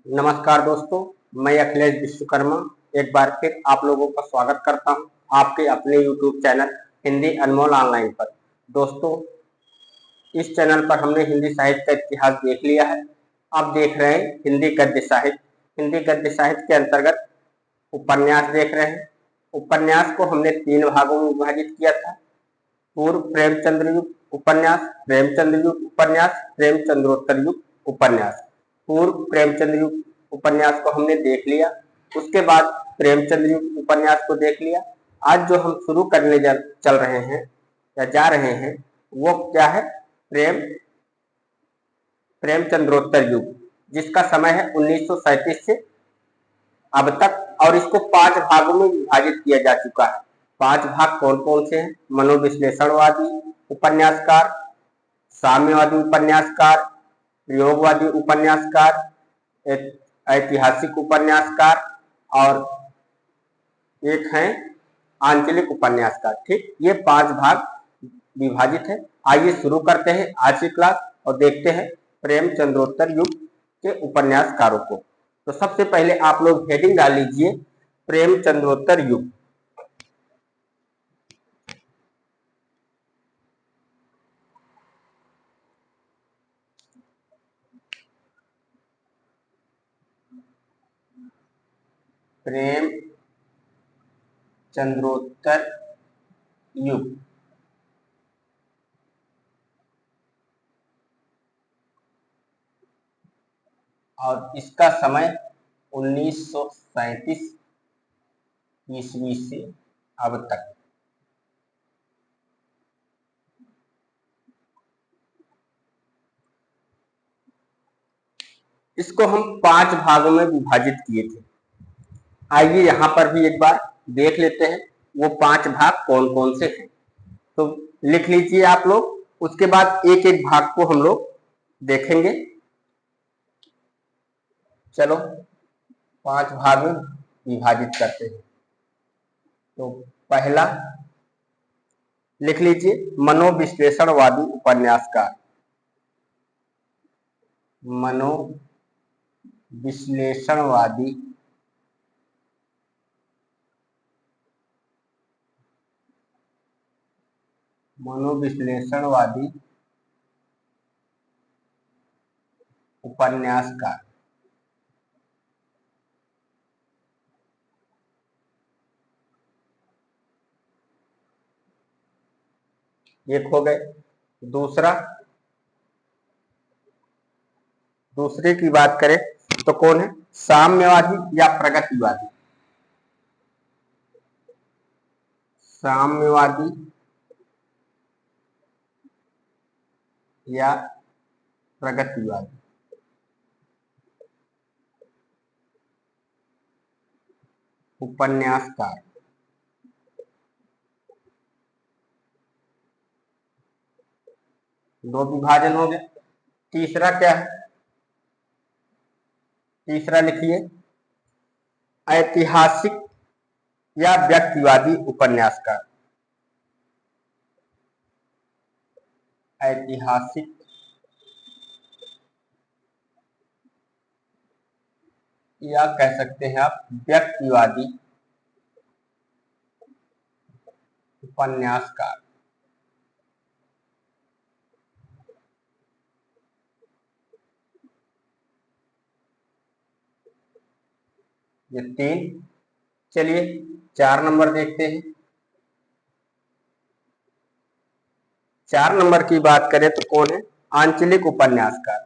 नमस्कार दोस्तों, मैं अखिलेश विश्वकर्मा एक बार फिर आप लोगों का स्वागत करता हूं आपके अपने YouTube चैनल हिंदी अनमोल ऑनलाइन पर। दोस्तों, इस चैनल पर हमने हिंदी साहित्य का इतिहास देख लिया है। अब देख रहे हैं हिंदी गद्य साहित्य। हिंदी गद्य साहित्य के अंतर्गत उपन्यास देख रहे हैं। उपन्यास को हमने 3 भागों में विभाजित किया था। पूर्व प्रेमचंद्र युग उपन्यास, प्रेमचंद्र युग उपन्यास, प्रेमचंद्रोत्तर युग उपन्यास। पूर्व प्रेमचंद्र युग उपन्यास को हमने देख लिया, उसके बाद प्रेमचंद्र युग उपन्यास को देख लिया। आज जो हम शुरू करने चल रहे हैं या जा रहे हैं वो क्या है? प्रेमचंद्रोत्तर युग, जिसका समय है 1937 से अब तक, और इसको 5 भागों में विभाजित किया जा चुका है। 5 भाग कौन कौन से हैं? मनोविश्लेषणवादी उपन्यासकार, साम्यवादी उपन्यासकार, प्रयोगवादी उपन्यासकार, ऐतिहासिक उपन्यासकार और एक है आंचलिक उपन्यासकार। ठीक, ये 5 भाग विभाजित है। आइए शुरू करते हैं आज की क्लास और देखते हैं प्रेमचंद्रोत्तर युग के उपन्यासकारों को। तो सबसे पहले आप लोग हेडिंग डाल लीजिए प्रेमचंद्रोत्तर युग। प्रेमचंद्रोत्तर युग और इसका समय 1937 ईस्वी से अब तक। इसको हम 5 भागों में विभाजित किए थे। आइए यहाँ पर भी एक बार देख लेते हैं वो 5 भाग कौन कौन से हैं। तो लिख लीजिए आप लोग, उसके बाद एक एक भाग को हम लोग देखेंगे। चलो 5 भाग में विभाजित करते हैं। तो पहला लिख लीजिए मनोविश्लेषणवादी उपन्यासकार। मनोविश्लेषणवादी उपन्यासकार। एक हो गए। दूसरे की बात करें तो कौन है? साम्यवादी या प्रगतिवादी। साम्यवादी या प्रगतिवादी। उपन्यासकार। दो विभाजन हो गए। तीसरा क्या है? तीसरा लिखिए ऐतिहासिक या व्यक्तिवादी उपन्यासकार। ऐतिहासिक या कह सकते हैं आप व्यक्तिवादी उपन्यासकार। ये 3। चलिए 4 नंबर देखते हैं। 4 नंबर की बात करें तो कौन है? आंचलिक उपन्यासकार।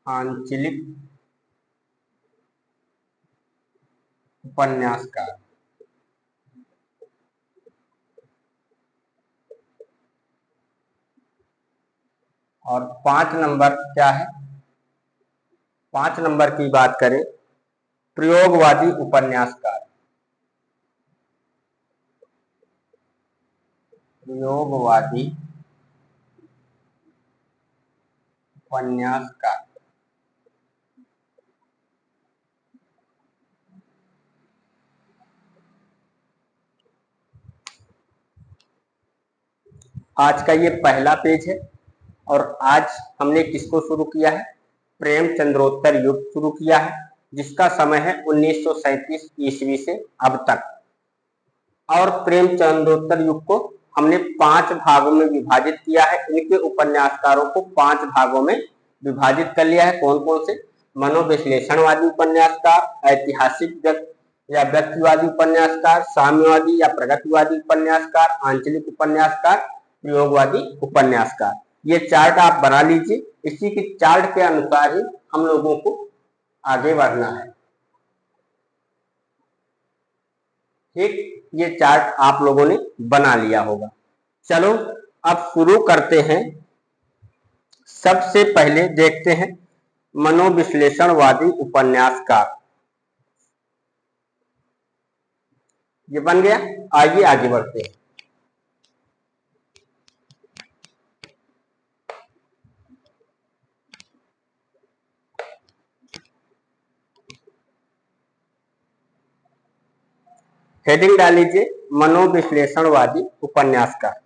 आंचलिक उपन्यासकार। और 5 नंबर क्या है? 5 नंबर की बात करें प्रयोगवादी उपन्यासकार। प्रयोगवादी उपन्यासकार। आज का ये पहला पेज है और आज हमने किसको शुरू किया है? प्रेमचंद्रोत्तर युग शुरू किया है, जिसका समय है 1937 ईस्वी से अब तक। और प्रेमचंद्रोत्तर युग को हमने 5 भागों में विभाजित किया है। इनके उपन्यासकारों को 5 भागों में विभाजित कर लिया है। कौन कौन से? मनोविश्लेषणवादी उपन्यासकार, ऐतिहासिक या व्यक्तिवादी उपन्यासकार, साम्यवादी या प्रगतिवादी उपन्यासकार, आंचलिक उपन्यासकार, प्रयोगवादी उपन्यासकार। ये चार्ट आप बना लीजिए। इसी की चार्ट के अनुसार ही हम लोगों को आगे बढ़ना है। ठीक, ये चार्ट आप लोगों ने बना लिया होगा। चलो अब शुरू करते हैं। सबसे पहले देखते हैं मनोविश्लेषणवादी उपन्यासकार। ये बन गया। आइए आगे बढ़ते हैं। हेडिंग डाल लीजिए मनोविश्लेषणवादी उपन्यासकार।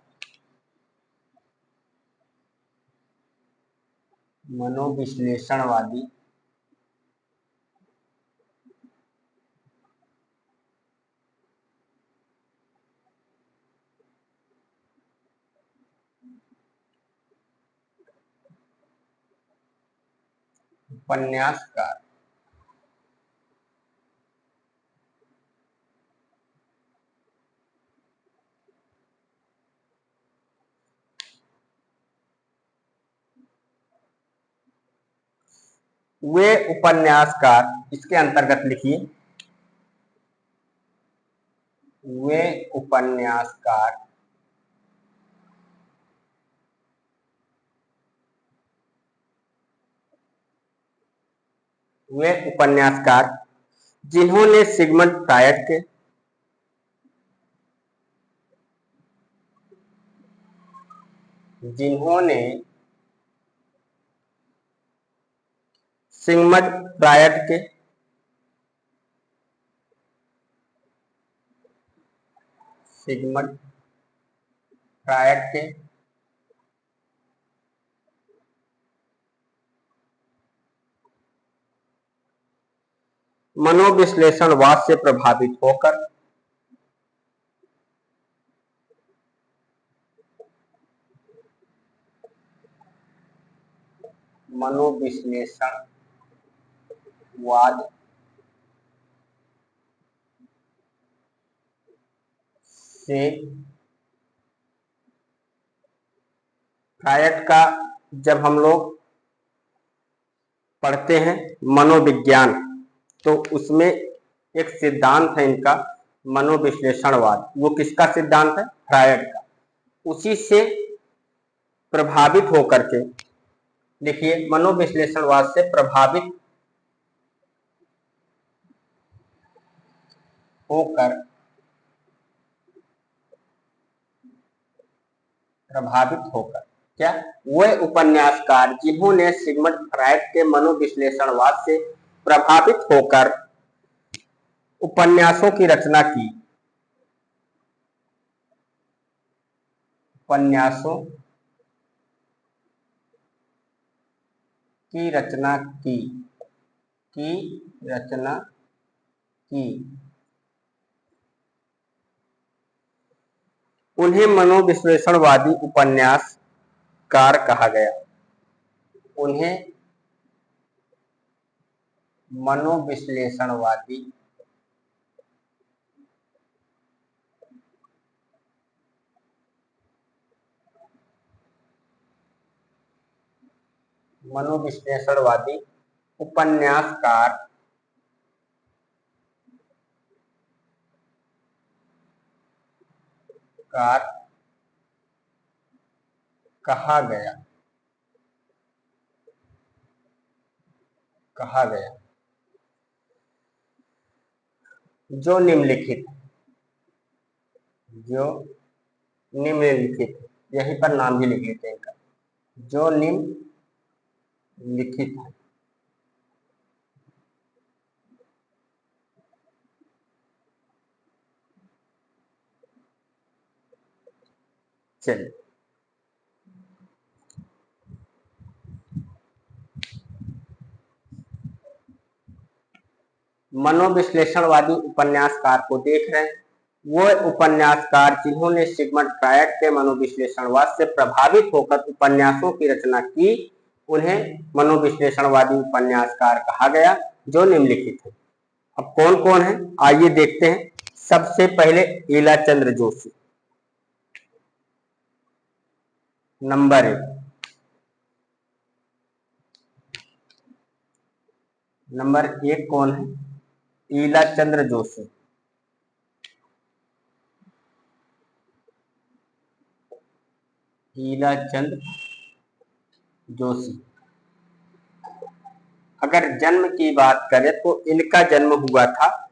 मनोविश्लेषणवादी उपन्यासकार। वे उपन्यासकार, इसके अंतर्गत लिखिए, वे उपन्यासकार जिन्होंने सिगमंड फ्रायड के जिन्होंने सिगमंड फ्रायड के सिगमंड फ्रायड के मनोविश्लेषणवाद से प्रभावित होकर मनोविश्लेषणवाद से फ्रायड का जब हम लोग पढ़ते हैं मनोविज्ञान, तो उसमें एक सिद्धांत है इनका मनोविश्लेषणवाद। वो किसका सिद्धांत है? फ्रायड का। उसी से प्रभावित होकर के, देखिए, मनोविश्लेषणवाद से प्रभावित होकर क्या वे उपन्यासकार जिन्होंने सिगमंड फ्रायड के मनोविश्लेषणवाद से प्रभावित होकर उपन्यासों की रचना की। उपन्यासों की रचना की उन्हें मनोविश्लेषणवादी उपन्यासकार कहा गया। उन्हें मनोविश्लेषणवादी उपन्यासकार कहा गया जो निम्नलिखित यहीं पर नाम भी लिख लेते हैं इनका, जो निम्नलिखित है। चलिए, मनोविश्लेषणवादी उपन्यासकार को देख रहे हैं। वो उपन्यासकार जिन्होंने सिगमंड फ्रायड के मनोविश्लेषणवाद से प्रभावित होकर उपन्यासों की रचना की, उन्हें मनोविश्लेषणवादी उपन्यासकार कहा गया, जो निम्नलिखित है। अब कौन कौन है आइए देखते हैं। सबसे पहले ईलाचंद्र जोशी, नंबर 1। नंबर 1 कौन है? ईलाचंद्र जोशी। ईलाचंद जोशी। अगर जन्म की बात करें तो इनका जन्म हुआ था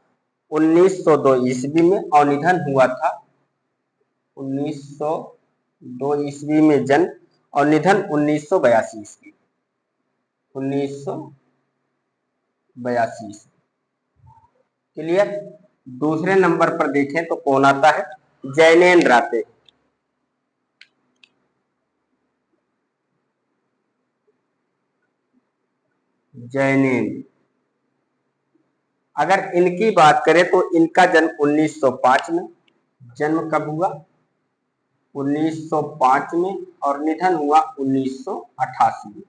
1902 ईस्वी में और निधन हुआ था 1902 ईस्वी में जन्म और निधन 1982 ईस्वी। 1982 ईस्वी। क्लियर। दूसरे नंबर पर देखें तो कौन आता है? जैनेन्द्र आते हैं। जैनेन्द्र। अगर इनकी बात करें तो इनका जन्म 1905 में। जन्म कब हुआ? 1905 में और निधन हुआ 1988 में।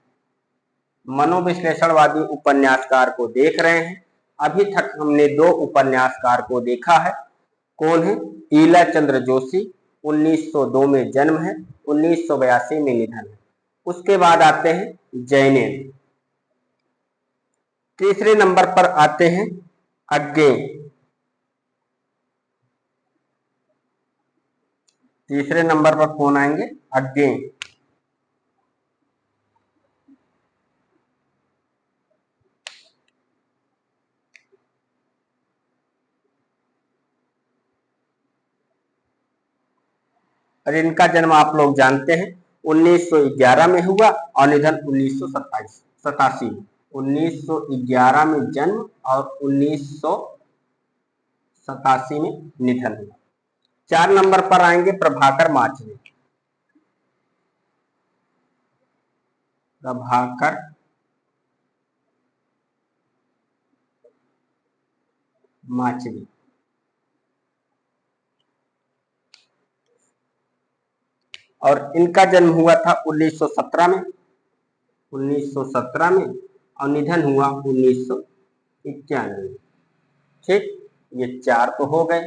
मनोविश्लेषणवादी उपन्यासकार को देख रहे हैं। अभी तक हमने 2 उपन्यासकार को देखा है। कौन है? ईलाचंद्र जोशी, 1902 में जन्म है, 1982 में निधन है। उसके बाद आते हैं जैनेन्द्र। तीसरे नंबर पर आते हैं अज्ञे। तीसरे नंबर पर कौन आएंगे? अज्ञे। और इनका जन्म आप लोग जानते हैं 1911 में हुआ और निधन 1987 में। 1911 में जन्म और 1987 में निधन हुआ। 4 नंबर पर आएंगे प्रभाकर माचवे। प्रभाकर माचवे। और इनका जन्म हुआ था 1917 में। 1917 में और निधन हुआ 1991 में। ठीक, ये 4 तो हो गए।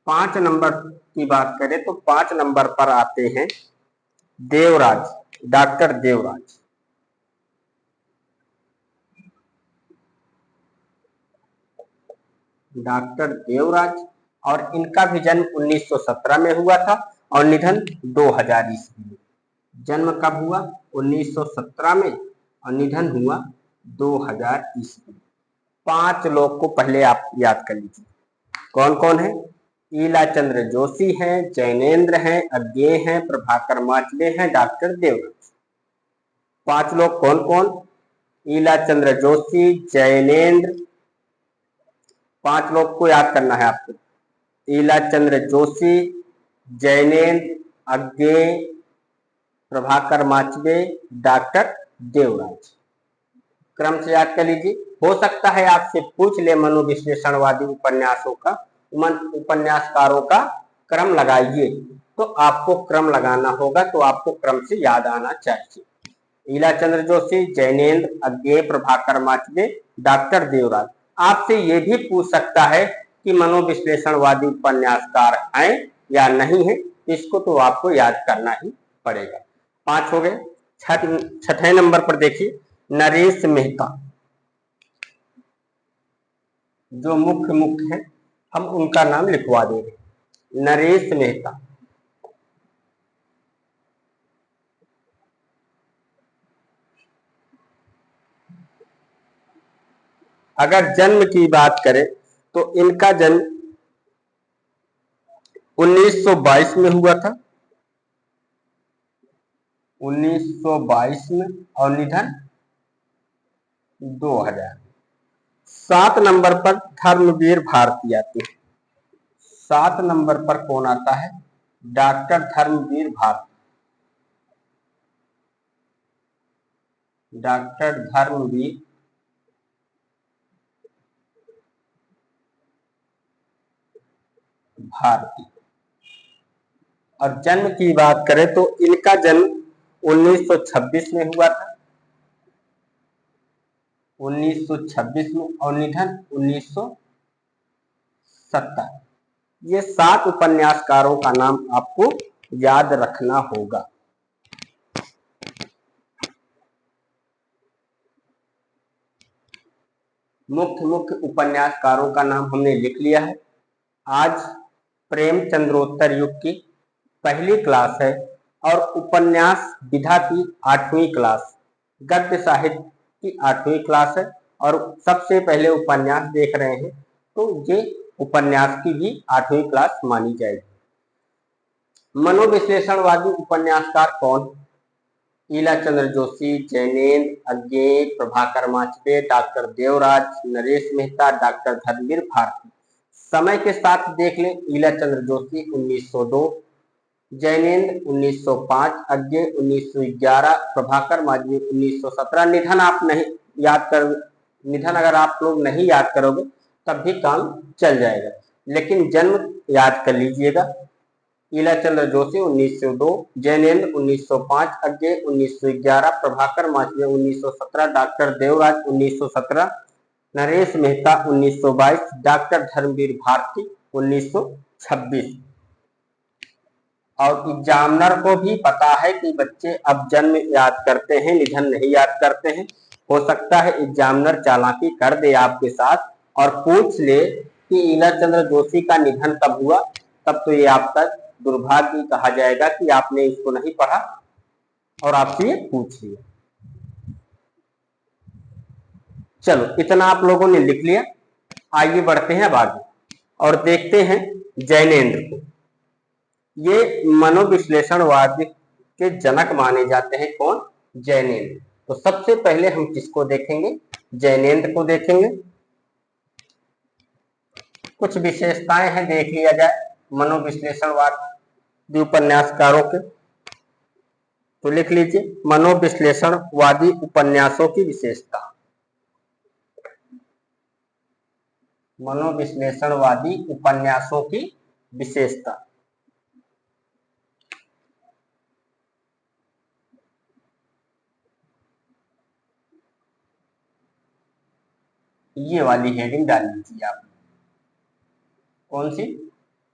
5 नंबर की बात करें तो 5 नंबर पर आते हैं देवराज, डॉक्टर देवराज। डॉक्टर देवराज। और इनका भी जन्म 1917 में हुआ था और निधन 2000 ईस्वी में। जन्म कब हुआ? 1917 में और निधन हुआ 2000 ईस्वी। 5 लोग को पहले आप याद कर लीजिए। कौन कौन है? ईलाचंद्र जोशी हैं, जैनेन्द्र हैं, अज्ञे हैं, प्रभाकर माचवे हैं, डॉक्टर देवराज। 5 लोग कौन कौन? ईलाचंद्र जोशी, जैनेन्द्र। 5 लोग को याद करना है आपको। ईलाचंद्र जोशी, जैनेन्द्र, अज्ञे, प्रभाकर माचवे, डॉक्टर देवराज। क्रम से याद कर लीजिए। हो सकता है आपसे पूछ ले मनोविश्लेषणवादी उपन्यासकारों का क्रम लगाइए, तो आपको क्रम लगाना होगा, तो आपको क्रम से याद आना चाहिए। ईलाचंद्र जोशी, जैनेन्द्र, अज्ञे, प्रभाकर माचवे, डॉक्टर देवराज। आपसे ये भी पूछ सकता है कि मनोविश्लेषणवादी उपन्यासकार हैं या नहीं है, इसको तो आपको याद करना ही पड़ेगा। 5 हो गए। 6ठे नंबर पर देखिए नरेश मेहता। जो मुख्य है हम उनका नाम लिखवा दे रहे। नरेश मेहता। अगर जन्म की बात करें तो इनका जन्म 1922 में हुआ था। 1922 में और निधन 2000। 7 नंबर पर धर्मवीर भारती आते हैं। 7 नंबर पर कौन आता है? डॉक्टर धर्मवीर भारती। डॉक्टर धर्मवीर भारती। और जन्म की बात करें तो इनका जन्म 1926 में हुआ था, 1926 में, और निधन 1970। ये 7 उपन्यासकारों का नाम आपको याद रखना होगा। मुख्य उपन्यासकारों का नाम हमने लिख लिया है। आज प्रेमचंद्रोत्तर युग की पहली क्लास है और उपन्यास विधा की 8वीं क्लास, गद्य साहित्य की 8वीं क्लास है और सबसे पहले उपन्यास देख रहे हैं तो ये उपन्यास की भी 8वीं क्लास मानी जाएगी। मनोविश्लेषणवादी उपन्यासकार कौन? ईलाचंद्र जोशी, जैनेन्द्र, अज्ञे, प्रभाकर माचपे, डॉक्टर देवराज, नरेश मेहता, डॉक्टर धर्मवीर भारती। समय के साथ देख लें, ईलाचंद्र जोशी 1902, जैनेन्द्र 1905, अज्ञे 1911, प्रभाकर माचपे 1917। निधन आप नहीं याद कर, निधन अगर आप लोग नहीं याद करोगे तब भी काम चल जाएगा, लेकिन जन्म याद कर लीजिएगा। ईलाचंद्र जोशी 1902, जैनेन्द्र 1905, अज्ञे 1911, प्रभाकर माचपे 1917, डॉक्टर देवराज 1917, नरेश मेहता 1922, डॉक्टर धर्मवीर भारती 1926। और एग्जामिनर को भी पता है कि बच्चे अब जन्म याद करते हैं, निधन नहीं याद करते हैं। हो सकता है एग्जामिनर चालाकी कर दे आपके साथ और पूछ ले कि ईलाचंद्र जोशी का निधन कब हुआ, तब तो ये आपका दुर्भाग्य कहा जाएगा कि आपने इसको नहीं पढ़ा और आपसे ये पूछ लिया। चलो, इतना आप लोगों ने लिख लिया। आइए बढ़ते हैं अब आगे और देखते हैं जैनेन्द्र को। ये मनोविश्लेषणवाद के जनक माने जाते हैं। कौन? जैनेन्द्र। तो सबसे पहले हम किसको देखेंगे? जैनेन्द्र को देखेंगे। कुछ विशेषताएं हैं, देख लिया जाए मनोविश्लेषणवाद उपन्यासकारों के। तो लिख लीजिए, मनोविश्लेषणवादी उपन्यासों की विशेषता। मनोविश्लेषणवादी उपन्यासों की विशेषता। ये वाली हेडिंग डाल लीजिए आप। कौन सी?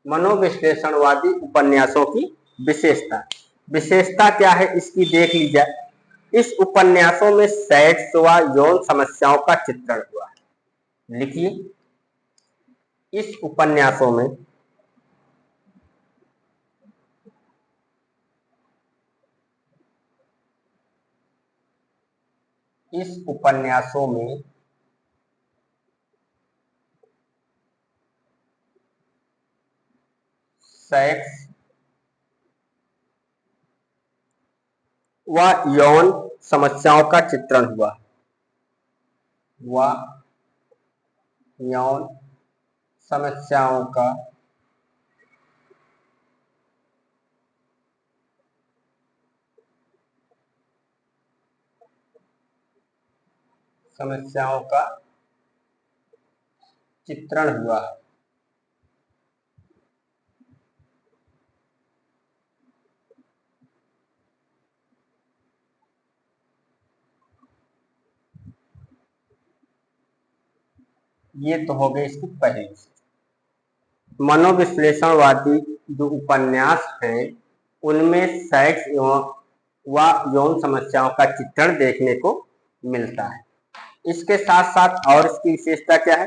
मनोविश्लेषणवादी उपन्यासों की विशेषता। विशेषता क्या है इसकी देख ली जाए। इस उपन्यासों में सेक्स व यौन समस्याओं का चित्रण हुआ है। लिखिए, इस उपन्यासों में सेक्स व यौन समस्याओं का चित्रण हुआ। यौन समस्याओं का चित्रण हुआ है। ये तो हो गई इसकी पहली। मनोविश्लेषणवादी जो उपन्यास हैं उनमें सेक्स व यौन समस्याओं का चित्रण देखने को मिलता है। इसके साथ साथ और इसकी विशेषता क्या है?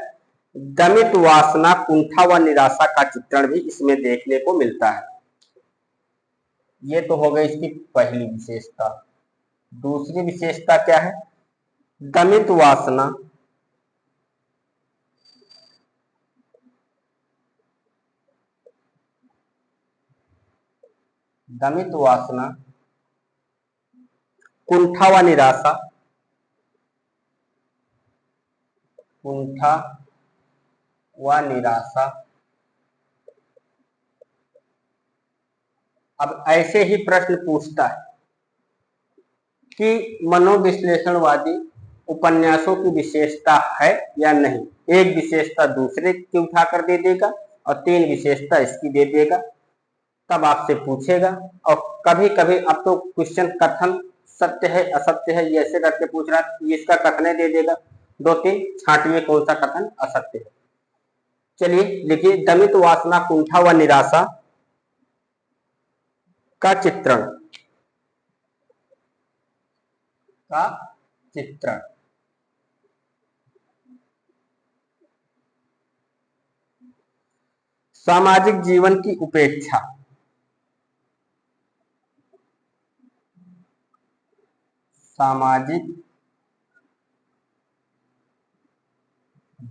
दमित वासना, कुंठा व निराशा का चित्रण भी इसमें देखने को मिलता है। ये तो हो गई इसकी पहली विशेषता। दूसरी विशेषता क्या है? दमित वासना, कुंठा व निराशा, अब ऐसे ही प्रश्न पूछता है कि मनोविश्लेषणवादी उपन्यासों की विशेषता है या नहीं। एक विशेषता दूसरे की उठाकर दे देगा और 3 विशेषता इसकी दे देगा। तब आपसे पूछेगा, और कभी कभी अब तो क्वेश्चन कथन सत्य है असत्य है ये ऐसे करके पूछ रहा है, इसका कथन दे देगा। 2-3 छांटिए कौन सा कथन असत्य है। चलिए लिखिए, दमित वासना, कुंठा व निराशा का चित्रण। का चित्रण। सामाजिक जीवन की उपेक्षा। सामाजिक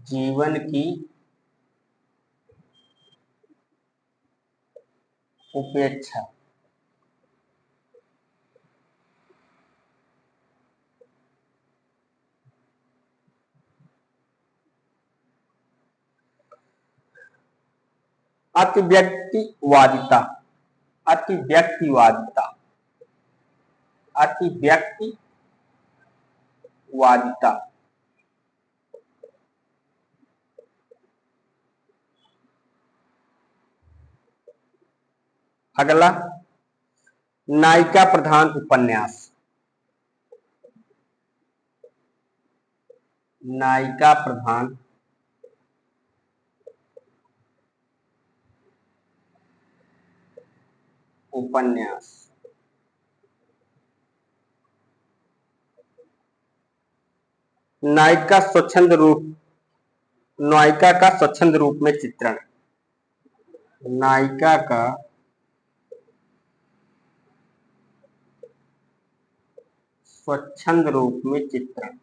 जीवन की उपेक्षा। अतिव्यक्तिवादिता। अतिव्यक्तिवादिता। अतिव्यक्तिवादिता। अगला, नायिका प्रधान उपन्यास। नायिका प्रधान उपन्यास। नायिका स्वच्छंद रूप। नायिका का स्वच्छंद रूप में चित्रण। नायिका का स्वच्छंद रूप में चित्रण।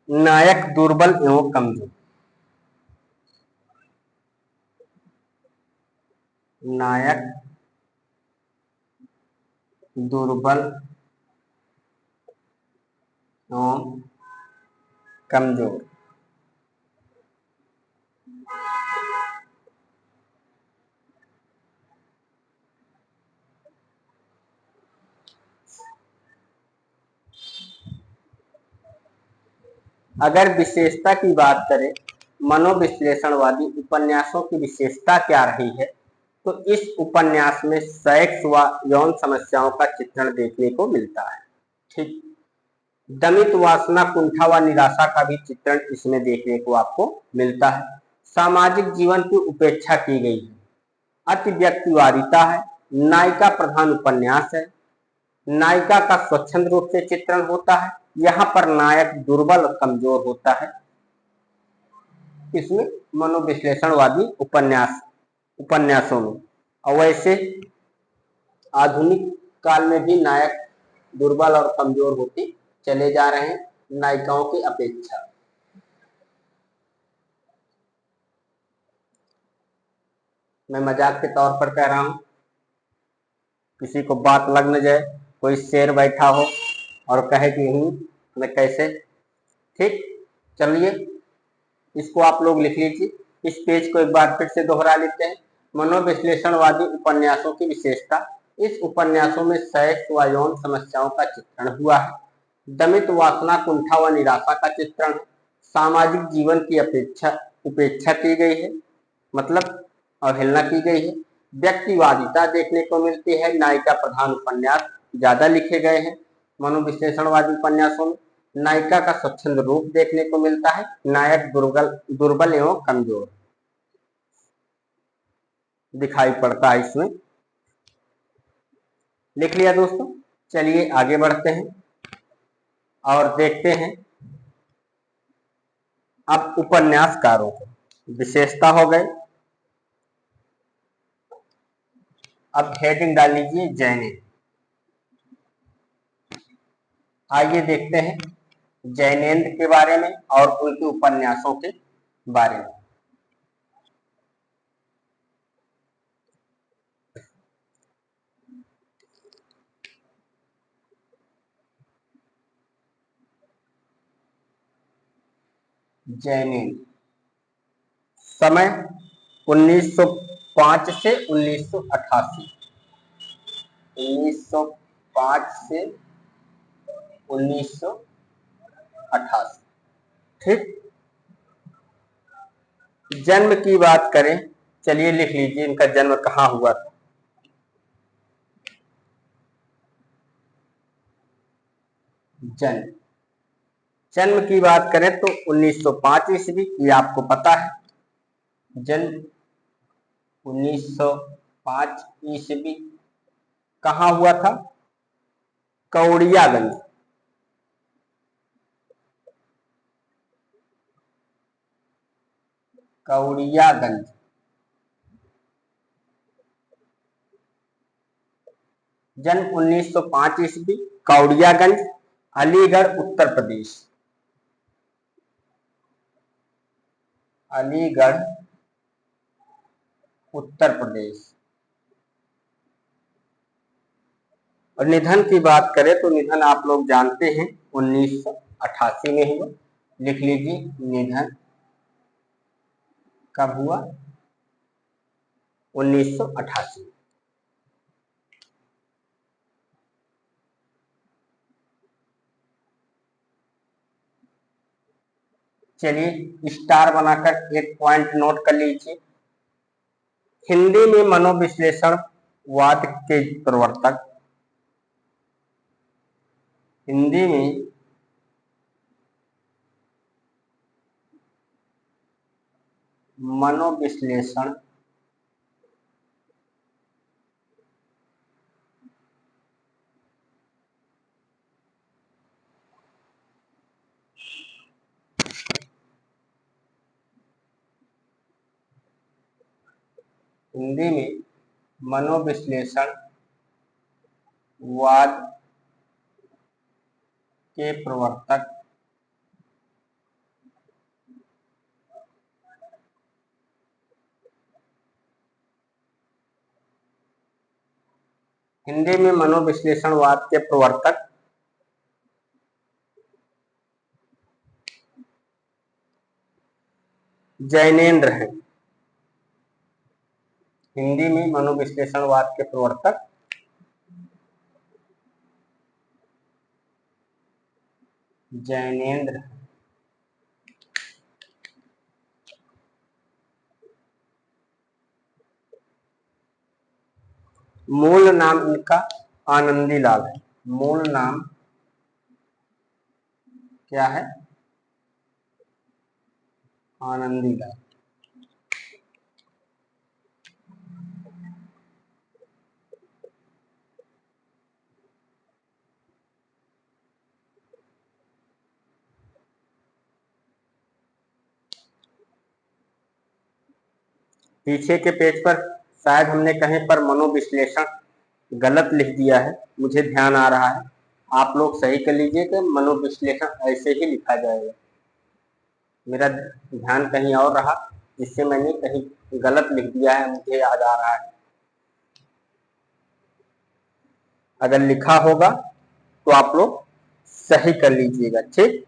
नायक दुर्बल एवं कमजोर। नायक दुर्बल एवं कमजोर। अगर विशेषता की बात करें, मनोविश्लेषणवादी उपन्यासों की विशेषता क्या रही है, तो इस उपन्यास में सेक्स व यौन समस्याओं का चित्रण देखने को मिलता है। ठीक। दमित वासना, कुंठा व निराशा का भी चित्रण इसमें देखने को आपको मिलता है। सामाजिक जीवन की उपेक्षा की गई है। अतिव्यक्तिवादिता है। नायिका प्रधान उपन्यास है। नायिका का स्वच्छंद रूप से चित्रण होता है। यहाँ पर नायक दुर्बल और कमजोर होता है। इसमें मनोविश्लेषणवादी उपन्यासों में, और वैसे आधुनिक काल में भी नायक दुर्बल और कमजोर होते चले जा रहे हैं नायिकाओं की अपेक्षा। मैं मजाक के तौर पर कह रहा हूं, किसी को बात लग न जाए, कोई शेर बैठा हो और कहे कि मैं कैसे। ठीक, चलिए इसको आप लोग लिख लीजिए। इस पेज को एक बार फिर से दोहरा लेते हैं। मनोविश्लेषणवादी उपन्यासों की विशेषता। इस उपन्यासों में सेक्स व यौन समस्याओं का चित्रण हुआ है। दमित वासना, कुंठा व निराशा का चित्रण है। सामाजिक जीवन की उपेक्षा की गई है, मतलब अवहेलना की गई है। व्यक्तिवादिता देखने को मिलती है। नायिका प्रधान उपन्यास ज्यादा लिखे गए हैं मनोविश्लेषणवादी उपन्यासों में। नायिका का स्वच्छंद रूप देखने को मिलता है। नायक दुर्बल एवं कमजोर दिखाई पड़ता है इसमें। लिख लिया दोस्तों। चलिए आगे बढ़ते हैं और देखते हैं अब उपन्यासकारों को। विशेषता हो गए। अब हेडिंग डाल लीजिए जैनिन। आइए देखते हैं जैनेन्द्र के बारे में और उनके उपन्यासों के बारे में। जैनेन्द्र, समय 1905 से 1988, 1905 से 1988। ठीक, जन्म की बात करें, चलिए लिख लीजिए इनका जन्म कहाँ हुआ था। जन्म जन्म की बात करें तो 1905 ईस्वी, ये आपको पता है। जन्म 1905 ईस्वी कहाँ हुआ था? कौड़ियागंज। कौड़ियागंज। जन्म 1905 ईस्वी, कौड़ियागंज, अलीगढ़, उत्तर प्रदेश। अलीगढ़, उत्तर प्रदेश। और निधन की बात करें तो निधन आप लोग जानते हैं 1988 में हुआ। लिख लीजिए निधन कब हुआ? 1988। चलिए स्टार बनाकर एक पॉइंट नोट कर लीजिए। हिंदी में मनोविश्लेषण वाद के प्रवर्तक, हिंदी में मनोविश्लेषण हिंदी में मनोविश्लेषण वाद के प्रवर्तक हिंदी में मनोविश्लेषणवाद के प्रवर्तक जैनेन्द्र हैं। हिंदी में मनोविश्लेषणवाद के प्रवर्तक जैनेन्द्र हैं। मूल नाम इनका आनंदीलाल है। मूल नाम क्या है? आनंदीलाल। पीछे के पेज पर शायद हमने कहीं पर मनोविश्लेषण गलत लिख दिया है, मुझे ध्यान आ रहा है, आप लोग सही कर लीजिए कि मनोविश्लेषण ऐसे ही लिखा जाएगा। मेरा ध्यान कहीं और रहा, जिससे मैंने कहीं गलत लिख दिया है, मुझे याद आ रहा है। अगर लिखा होगा तो आप लोग सही कर लीजिएगा। ठीक,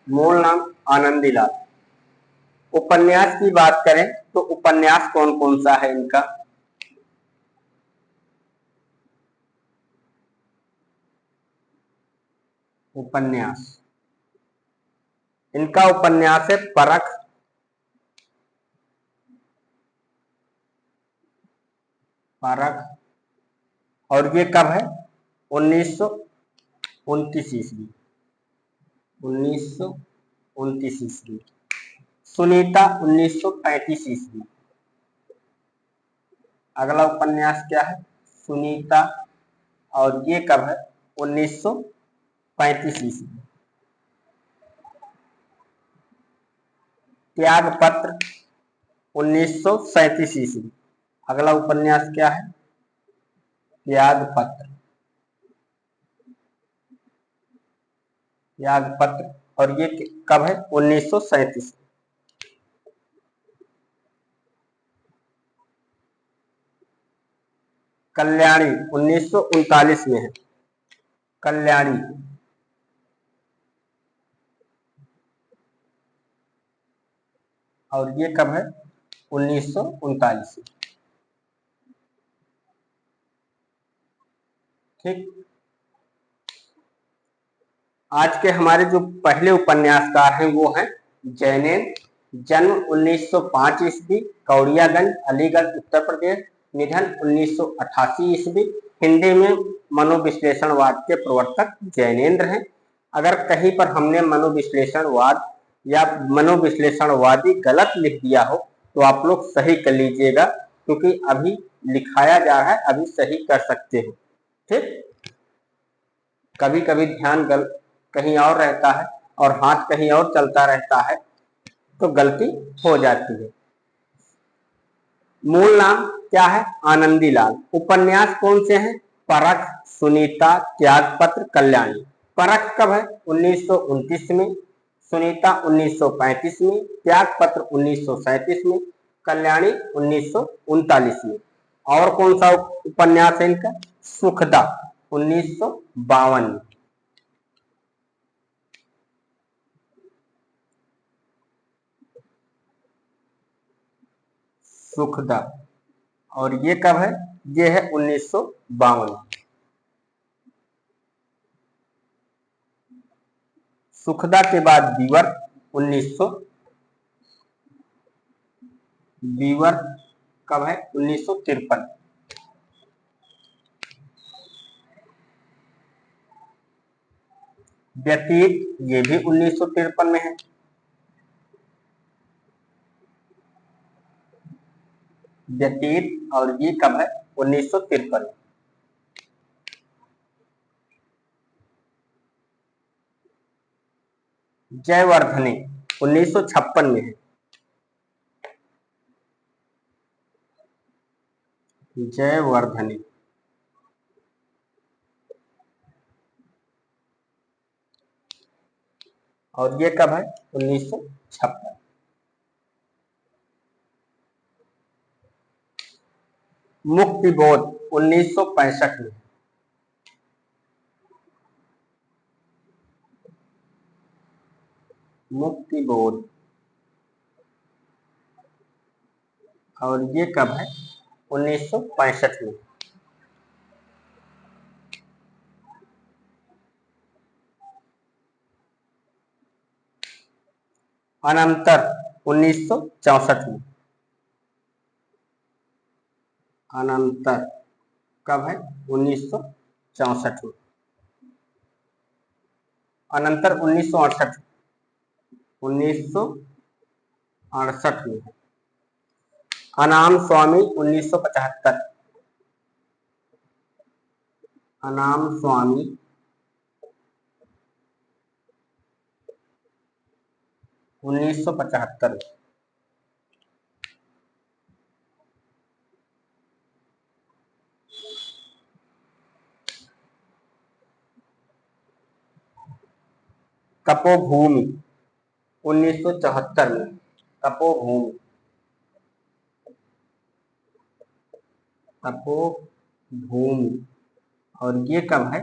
मूल नाम आनंदीलाल। उपन्यास की बात करें तो उपन्यास कौन कौन सा है इनका? उपन्यास इनका उपन्यास है परख। परख। और ये कब है? 1929 ईस्वी। 1929 ईस्वी। सुनीता 1935 ईस्वी। अगला उपन्यास क्या है? सुनीता, और ये कब है? 1935 ईस्वी। त्यागपत्र 1937 ईस्वी। अगला उपन्यास क्या है? त्यागपत्र। त्यागपत्र, और ये कब है? 1937। कल्याणी 1939 में है। कल्याणी। और ये कब है? 1939। ठीक। आज के हमारे जो पहले उपन्यासकार हैं वो हैं जैनेन। जन्म 1905 ईस्वी, कौड़ियागंज, अलीगढ़, उत्तर प्रदेश। निधन 1988 ईस्वी। हिंदी में मनोविश्लेषणवाद के प्रवर्तक जैनेन्द्र हैं। अगर कहीं पर हमने मनोविश्लेषणवाद या मनोविश्लेषणवादी गलत लिख दिया हो तो आप लोग सही कर लीजिएगा, क्योंकि अभी लिखाया जा रहा है, अभी सही कर सकते हो। ठीक। कभी कभी ध्यान कहीं और रहता है और हाथ कहीं और चलता रहता है तो गलती हो जाती है। मूल नाम क्या है? आनंदी लाल। उपन्यास कौन से हैं? परख, सुनीता, त्यागपत्र, कल्याणी। परख कब है? 1929 में। सुनीता 1935 में। त्यागपत्र 1937 में। कल्याणी 1939 में। और कौन सा उपन्यास है इनका? सुखदा 1952 में। सुखदा, और ये कब है? ये है 1952। सुखदा के बाद बीवर 1900। बीवर कब है? 1953। व्यतीत ये भी 1953 में है। व्यतीत और ये कब है? 1953। जयवर्धने 1956 में है। जयवर्धने। और ये कब है? 1956। मुक्तिबोध 1965 में। मुक्तिबोध, और ये कब है? 1965 में। अनंतर 1964 में। अनंतर कब है? 1964 में। अनंतर 1968। 1968 में है। अनाम स्वामी 1975। अनाम स्वामी 1975 में। तपोभूमि 1974 में। तपोभूमि। तपोभूमि, और ये कब है?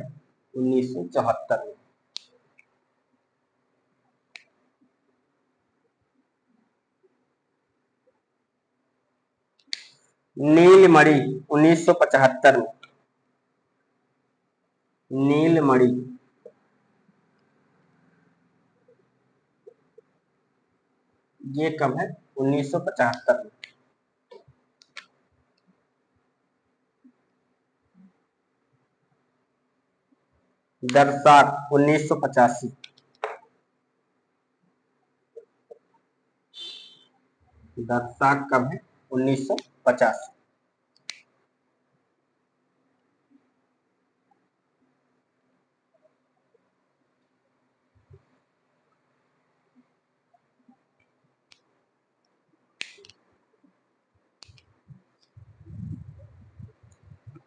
1974 में। नीलमणि 1975 में। नीलमणि, ये कब है? 1975 में। दर्शाक 1985। दर्शाक कब है? 1985।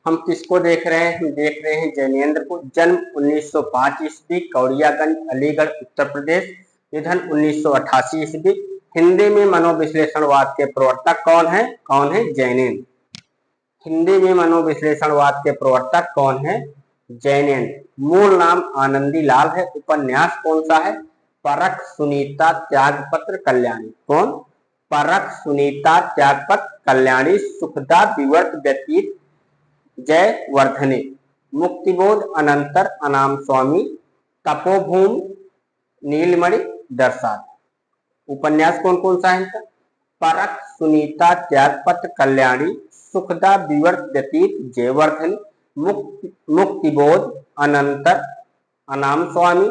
हम किसको देख रहे हैं? हम देख रहे हैं जैनेन्द्र को। जन्म 1905 ईस्वी, कौड़ियागंज, अलीगढ़, उत्तर प्रदेश। निधन 1988 ईस्वी। हिंदी में मनोविश्लेषणवाद के प्रवर्तक कौन है? कौन है? जैनेन्द्र। हिंदी में मनोविश्लेषणवाद के प्रवर्तक कौन है? जैनेन्द्र। मूल नाम आनंदी लाल है। उपन्यास कौन सा है? परख, सुनीता, त्यागपत्र, कल्याणी। कौन? परख, सुनीता, त्यागपत, कल्याणी, सुखदा, विवर्त, व्यतीत, जयवर्धने, मुक्तिबोध, अनंतर, अनाम स्वामी, तपोभूम, नीलमणि, दर्शात। उपन्यास कौन कौन सा है? परख, सुनीता, त्यागपत, कल्याणी, सुखदा, विवर्त, व्यतीत, जयवर्धन, मुक्तिबोध, अनंतर, अनाम स्वामी,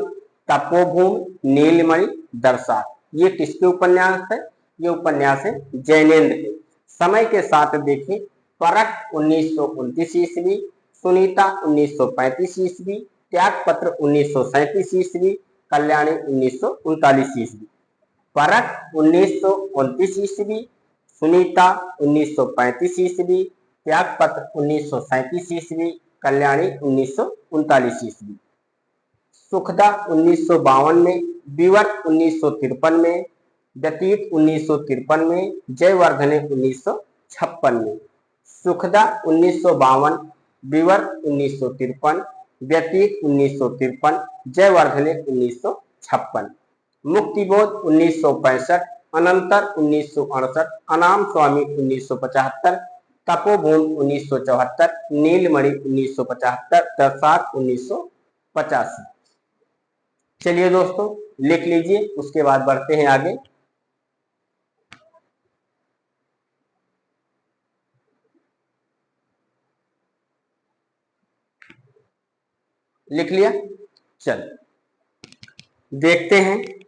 तपोभूम, नीलमणि, दर्शात। ये किसके उपन्यास है? ये उपन्यास है जैनेन्द्र के। समय के साथ देखें, परख 1929 ईस्वी, सुनीता 1935 ईस्वी, त्यागपत्र 1937 ईस्वी, कल्याणी 1939 ईस्वी। परख 1929 ईस्वी, सुनीता 1935 ईस्वी, त्यागपत्र 1937 ईस्वी, कल्याणी 1939 ईस्वी। सुखदा 1952 में, विवर्त 1953 में, व्यतीत 1953 में, जयवर्धने 1956 में। सुखदा 1952, विवर्त 1953, व्यतीत 1953, जयवर्धने 1956। मुक्तिबोध 1965, अनंतर 1968, अनाम स्वामी 1975, तपोभूम 1974, नीलमणि 1975, दर्शात 1985। चलिए दोस्तों लिख लीजिए, उसके बाद बढ़ते हैं आगे। लिख लिया? चल देखते हैं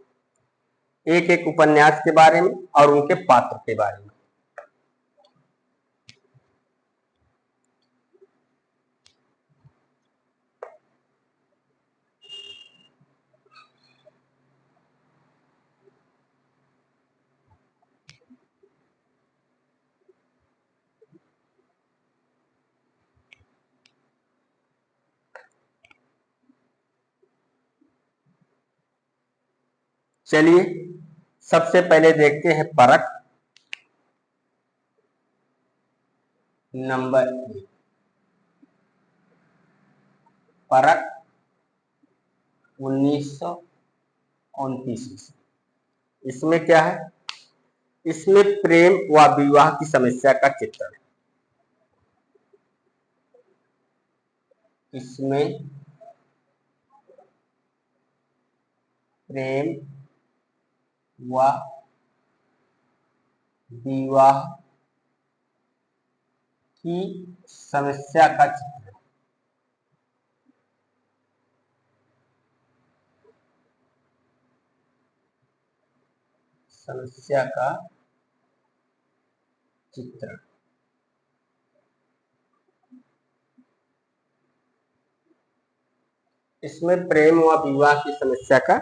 एक एक उपन्यास के बारे में और उनके पात्र के बारे में। चलिए सबसे पहले देखते हैं परख नंबर 1। परख 1929। इसमें क्या है? इसमें प्रेम व विवाह की समस्या का चित्रण। इसमें प्रेम व विवाह की समस्या का चित्रण। समस्या का चित्रण। इसमें प्रेम व विवाह की समस्या का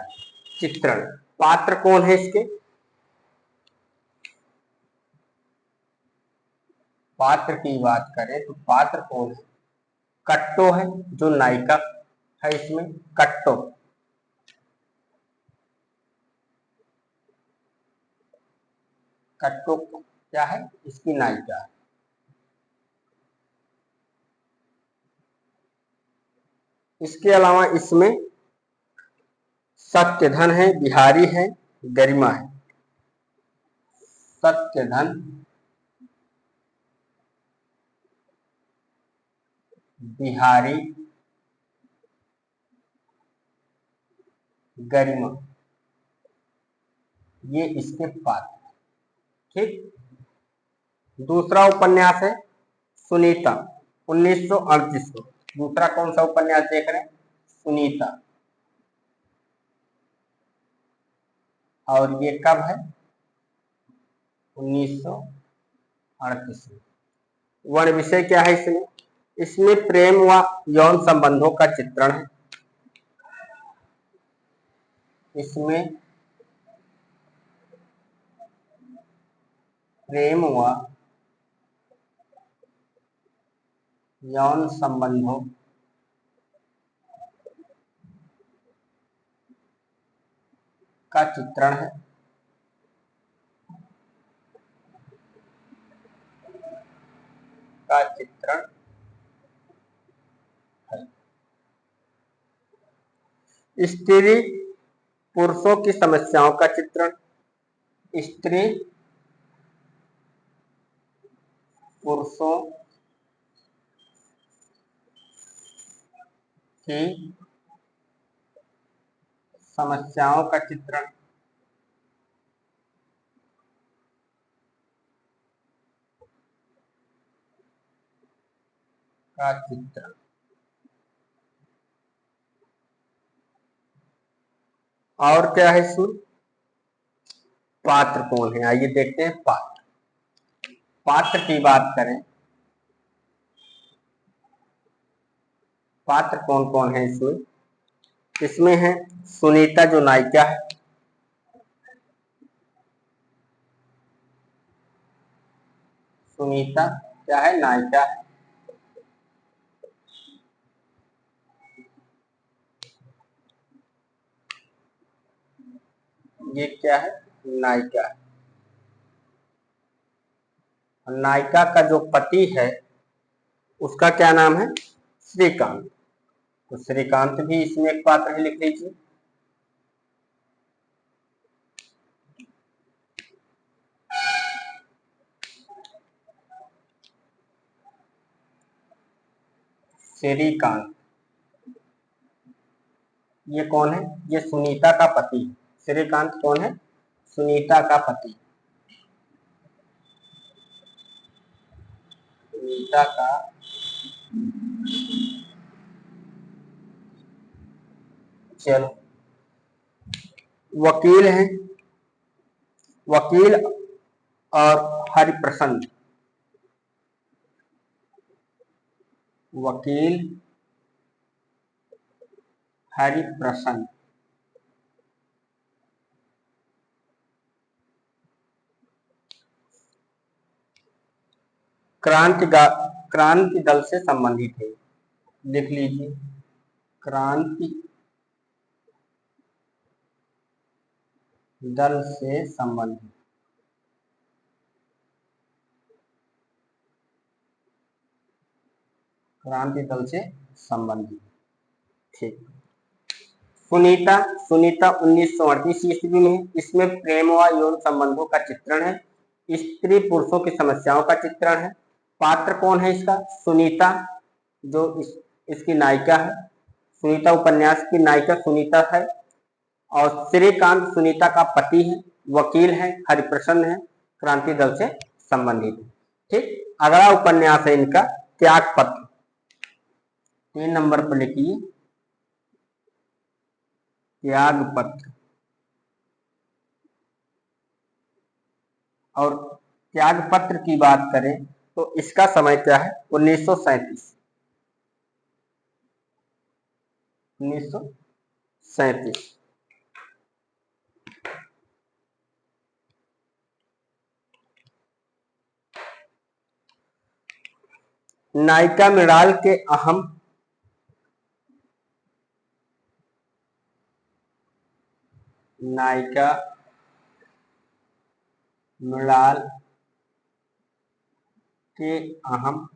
चित्रण। पात्र कौन है इसके? पात्र की बात करें तो पात्र कौन है? कट्टो है जो नायिका है इसमें, कट्टो। कट्टो क्या है? इसकी नायिका है। इसके अलावा इसमें सत्यधन है, बिहारी है, गरिमा है। सत्यधन, बिहारी, गरिमा, ये इसके पात्र। ठीक। दूसरा उपन्यास है सुनीता 1938 को। दूसरा कौन सा उपन्यास देख रहे हैं? सुनीता। और ये कब है? 1938 में। वर्ण विषय क्या है इसमें? इसमें प्रेम व यौन संबंधों का चित्रण है। इसमें प्रेम व यौन संबंधों का चित्रण है। का चित्रण है। स्त्री पुरुषों की समस्याओं का चित्रण। स्त्री पुरुषों की समस्याओं का चित्रण। का चित्रण। और क्या है इसमें? पात्र कौन है, आइए देखते हैं। पात्र की बात करें, पात्र कौन कौन है इसमें? इसमें है सुनीता जो नायिका है, सुनीता क्या है, नायिका है। ये क्या है, नायिका है। नायिका का जो पति है उसका क्या नाम है, श्रीकांत। तो श्रीकांत भी इसमें एक पात्र है, लिख लीजिए। श्रीकांत, ये कौन है, ये सुनीता का पति है। श्रीकांत कौन है, सुनीता का पति। सुनीता का चलो वकील है, वकील और हरिप्रसन्न। वकील हरिप्रसन्न, क्रांति दल से संबंधित है, लिख लीजिए। क्रांति दल से संबंधित, क्रांति दल से संबंधित, ठीक। सुनीता, सुनीता 1938 ईस्वी में। इसमें प्रेम व यौन संबंधों का चित्रण है, स्त्री पुरुषों की समस्याओं का चित्रण है। पात्र कौन है इसका, सुनीता जो इसकी नायिका है। सुनीता उपन्यास की नायिका सुनीता है। और श्रीकांत सुनीता का पति है, वकील है, हरिप्रसन्न है, क्रांति दल से संबंधित है। ठीक, अगला उपन्यास है इनका त्याग पत्र। 3 नंबर पर लिखिए, त्याग पत्र। और त्याग पत्र की बात करें तो इसका समय क्या है, 1937। 1937। नायिका मृणाल के अहम नायिका मृणाल के अहम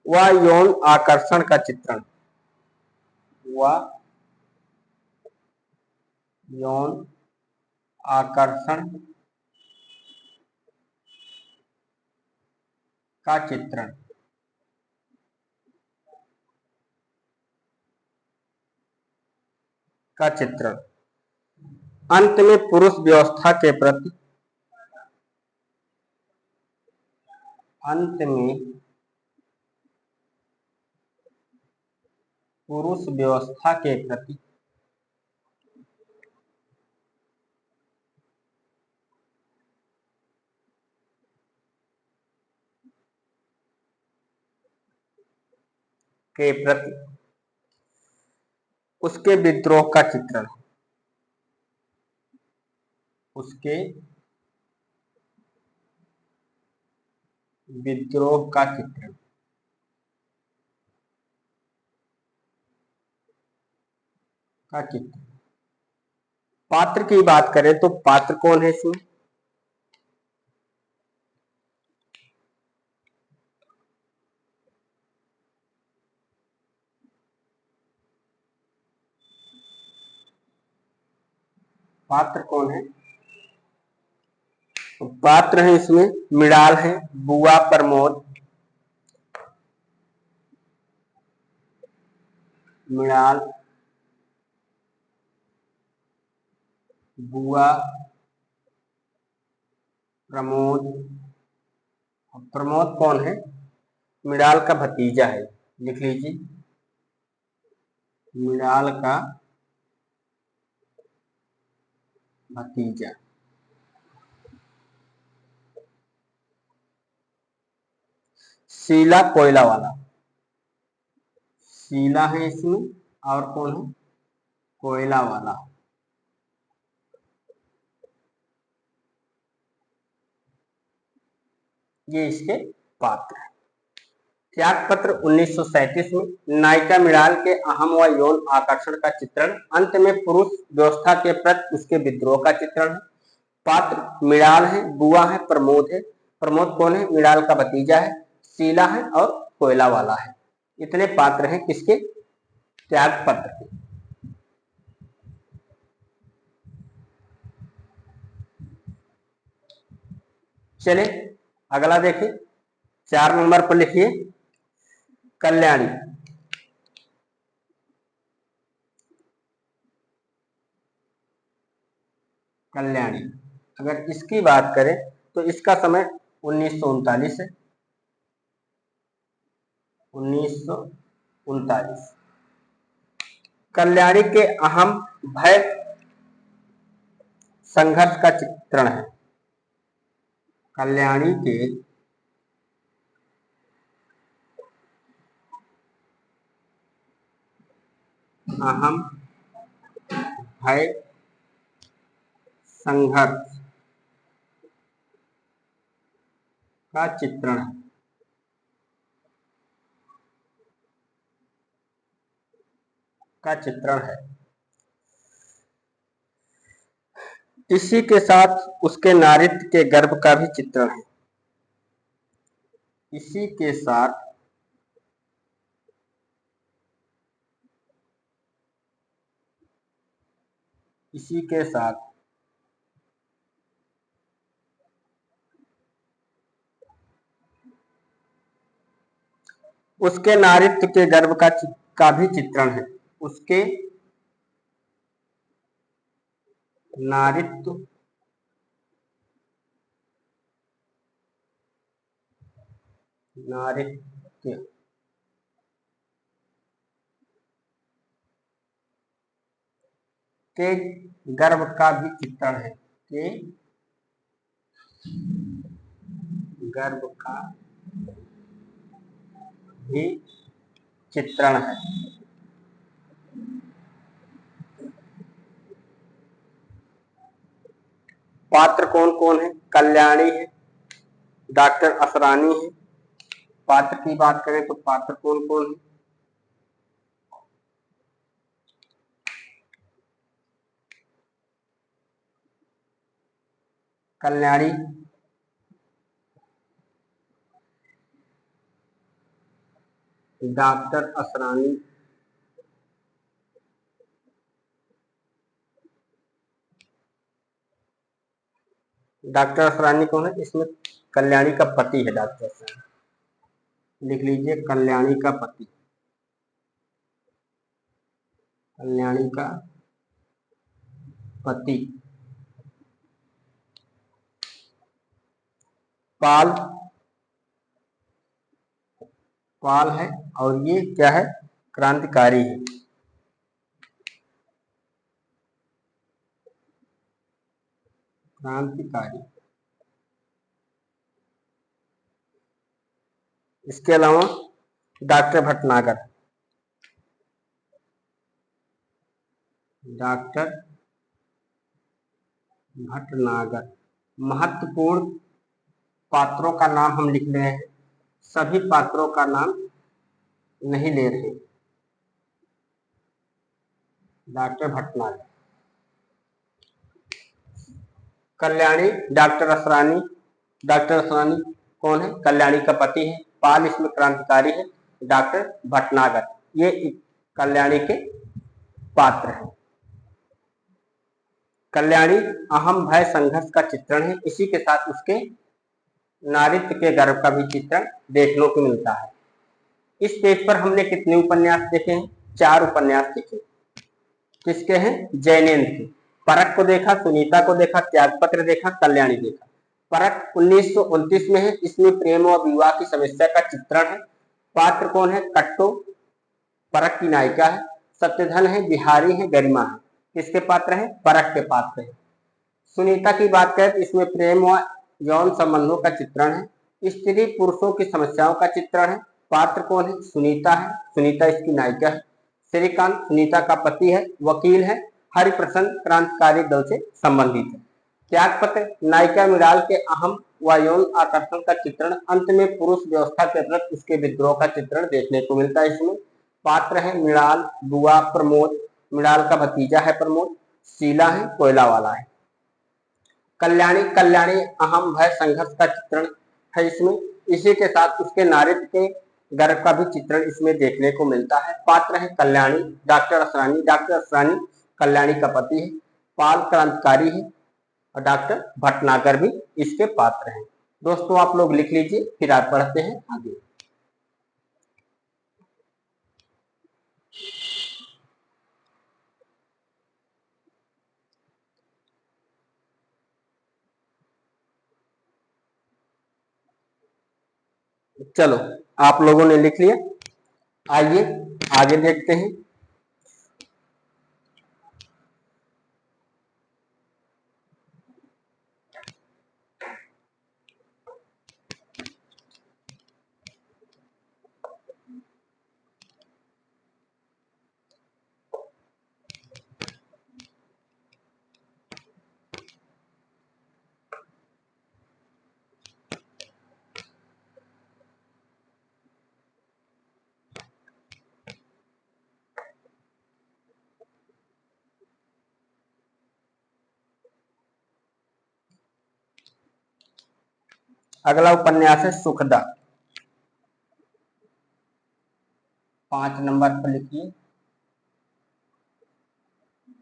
व यौन आकर्षण का चित्रण, व यौन आकर्षण का चित्रण। का चित्रण। अंत में पुरुष व्यवस्था के प्रति, अंत में पुरुष व्यवस्था के प्रति उसके विद्रोह का चित्रण, उसके विद्रोह का चित्रण। का चित्रण। पात्र की बात करें तो पात्र कौन है इसमें, पात्र कौन है, पात्र है इसमें मृणाल है, बुआ प्रमोद, मृणाल, बुआ प्रमोद। प्रमोद कौन है? मृणाल का भतीजा है, लिख लीजिए, मृणाल का भतीजा। शीला कोयला वाला, शीला है इसमें, और कौन है? कोयला वाला। ये इसके पात्र हैं। त्यागपत्र 1937 में नायिका मृणाल के अहम व यौन आकर्षण का चित्रण, अंत में पुरुष व्यवस्था के प्रति उसके विद्रोह का चित्रण है। पात्र मृणाल है, बुआ है, प्रमोद है। प्रमोद कौन है? मृणाल का भतीजा है। शीला है और कोयला वाला है। इतने पात्र हैं किसके? त्यागपत्र के। चले अगला देखिए, 4 नंबर पर लिखिए कल्याणी। कल्याणी अगर इसकी बात करें तो इसका समय 1939 है, 1939। कल्याणी के अहम भय संघर्ष का चित्रण है। कल्याणी के अहम भय संघर्ष का चित्रण है। है इसी के साथ उसके नारित्व के गर्भ का भी चित्रण है। इसी के साथ उसके नारित्व के गर्भ का भी चित्रण है। उसके नारित्व के गर्भ का भी चित्रण है। के गर्भ का भी चित्रण है। पात्र कौन कौन है? कल्याणी है, डॉक्टर असरानी है। पात्र की बात करें तो पात्र कौन कौन है? कल्याणी, डॉक्टर असरानी, डॉक्टर असरानी कौन है? इसमें कल्याणी का पति है डॉक्टर असरानी, लिख लीजिए कल्याणी का पति, कल्याणी का पति। पाल, पाल है, और ये क्या है? क्रांतिकारी है। क्रांतिकारी। इसके अलावा डॉक्टर भटनागर, डॉक्टर भटनागर। महत्वपूर्ण पात्रों का नाम हम लिख रहे हैं, सभी पात्रों का नाम नहीं ले रहे। Doctor Bhatnagar, Kalyani, doctor Asrani. Doctor Asrani कौन है? कल्याणी का पति है। पाल इसमें क्रांतिकारी है। डॉक्टर भटनागर ये कल्याणी के पात्र हैं। कल्याणी अहम भय संघर्ष का चित्रण है। इसी के साथ उसके नारित्व के गर्व का भी चित्रण देखने को मिलता है। इस पेज पर हमने कितने उपन्यास देखे हैं? 4 उपन्यास देखे। किसके हैं? जैनेन्द्र के। परख को देखा, सुनीता को देखा, त्यागपत्र देखा, कल्याणी देखा। परख 1929 में है। इसमें प्रेम और विवाह की समस्या का चित्रण है। पात्र कौन है? कट्टो परख की नायिका है। सत्यधन है, बिहारी है, गरिमा है। किसके पात्र है? परख के पात्र है। सुनीता की बात करें तो इसमें प्रेम व यौन संबंधों का चित्रण है। स्त्री पुरुषों की समस्याओं का चित्रण है। पात्र कौन है? सुनीता है। सुनीता इसकी नायिका है। श्रीकांत सुनीता का पति है, वकील है। हरिप्रसन्न क्रांतिकारी दल से संबंधित है। त्यागपत्र नायिका मृणाल के अहम व यौन आकर्षण का चित्रण। अंत में पुरुष व्यवस्था के प्रति उसके विद्रोह का चित्रण देखने को मिलता है। इसमें पात्र है मृणाल, बुआ, प्रमोद, मृणाल का भतीजा है प्रमोद, शीला है, कोयला वाला है। कल्याणी कल्याणी अहम भय संघर्ष का चित्रण है इसमें। इसी के साथ उसके नारित्व के गर्व का भी चित्रण इसमें देखने को मिलता है। पात्र है कल्याणी, डॉक्टर असरानी। डॉक्टर असरानी कल्याणी का पति है, पाल क्रांतिकारी है और डॉक्टर भटनागर भी इसके पात्र हैं। दोस्तों आप लोग लिख लीजिए, फिर आप पढ़ते हैं आगे। चलो आप लोगों ने लिख लिया, आइए आगे देखते हैं। अगला उपन्यास है सुखदा। 5 नंबर पर लिखिए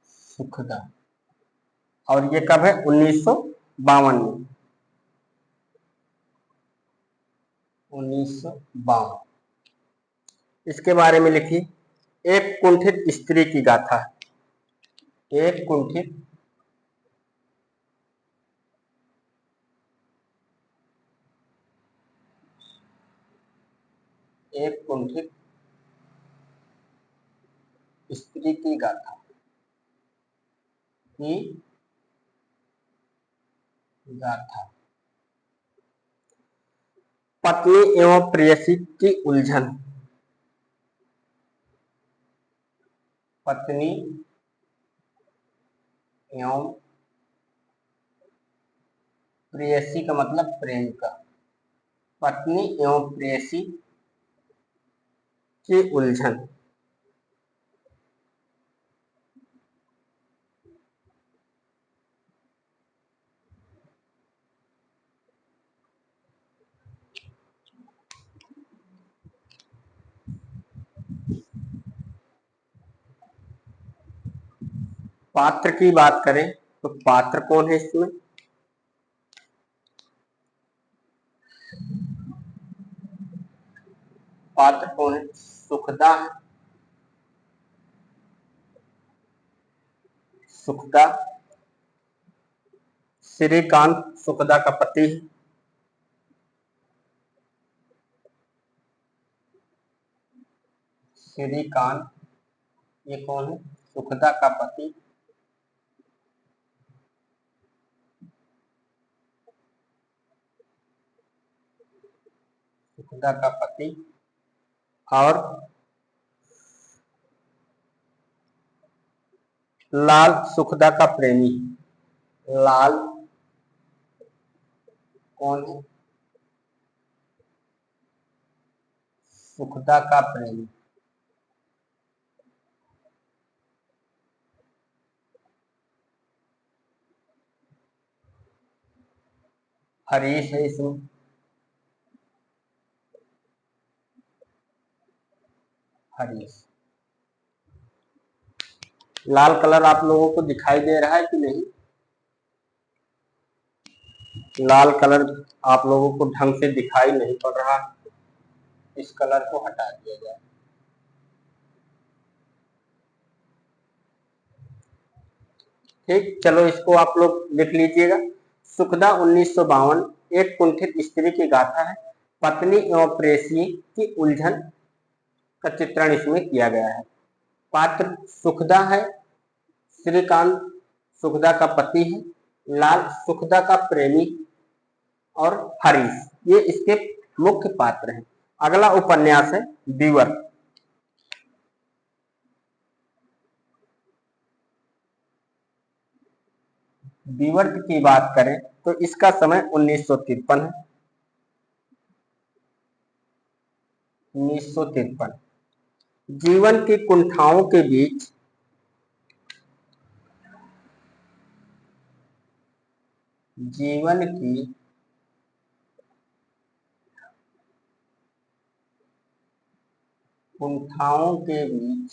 सुखदा। और ये कब है? 1952 में। 1952। इसके बारे में लिखिए। एक कुंठित स्त्री की गाथा। एक कुंठित एक कुंठित स्त्री की गाथा की गाथा। पत्नी एवं प्रेयसी की उलझन। पत्नी एवं प्रेयसी का मतलब प्रेमिका। पत्नी एवं प्रेयसी की उलझन। पात्र की बात करें तो पात्र कौन है इसमें? पात्र कौन है? सुखदा है। सुखदा, श्रीकांत सुखदा का पति है। श्रीकांत ये कौन है? सुखदा का पति। सुखदा का पति और लाल सुखदा का प्रेमी। लाल कौन है? सुखदा का प्रेमी। हरीश है इसमें। हरीश। लाल कलर आप लोगों को दिखाई दे रहा है कि नहीं? लाल कलर आप लोगों को ढंग से दिखाई नहीं पड़ रहा, इस कलर को हटा दिया जाए। ठीक, चलो इसको आप लोग लिख लीजिएगा। सुखदा 1952 एक कुंठित स्त्री की गाथा है। पत्नी एवं प्रेयसी की उलझन का चित्रण इसमें किया गया है। पात्र सुखदा है, श्रीकांत सुखदा का पति है, लाल सुखदा का प्रेमी और हरीश ये इसके मुख्य पात्र हैं। अगला उपन्यास है बीवर। विवर्त की बात करें तो इसका समय 1953 है। 1953 जीवन की कुंठाओं के बीच जीवन की कुंठाओं के बीच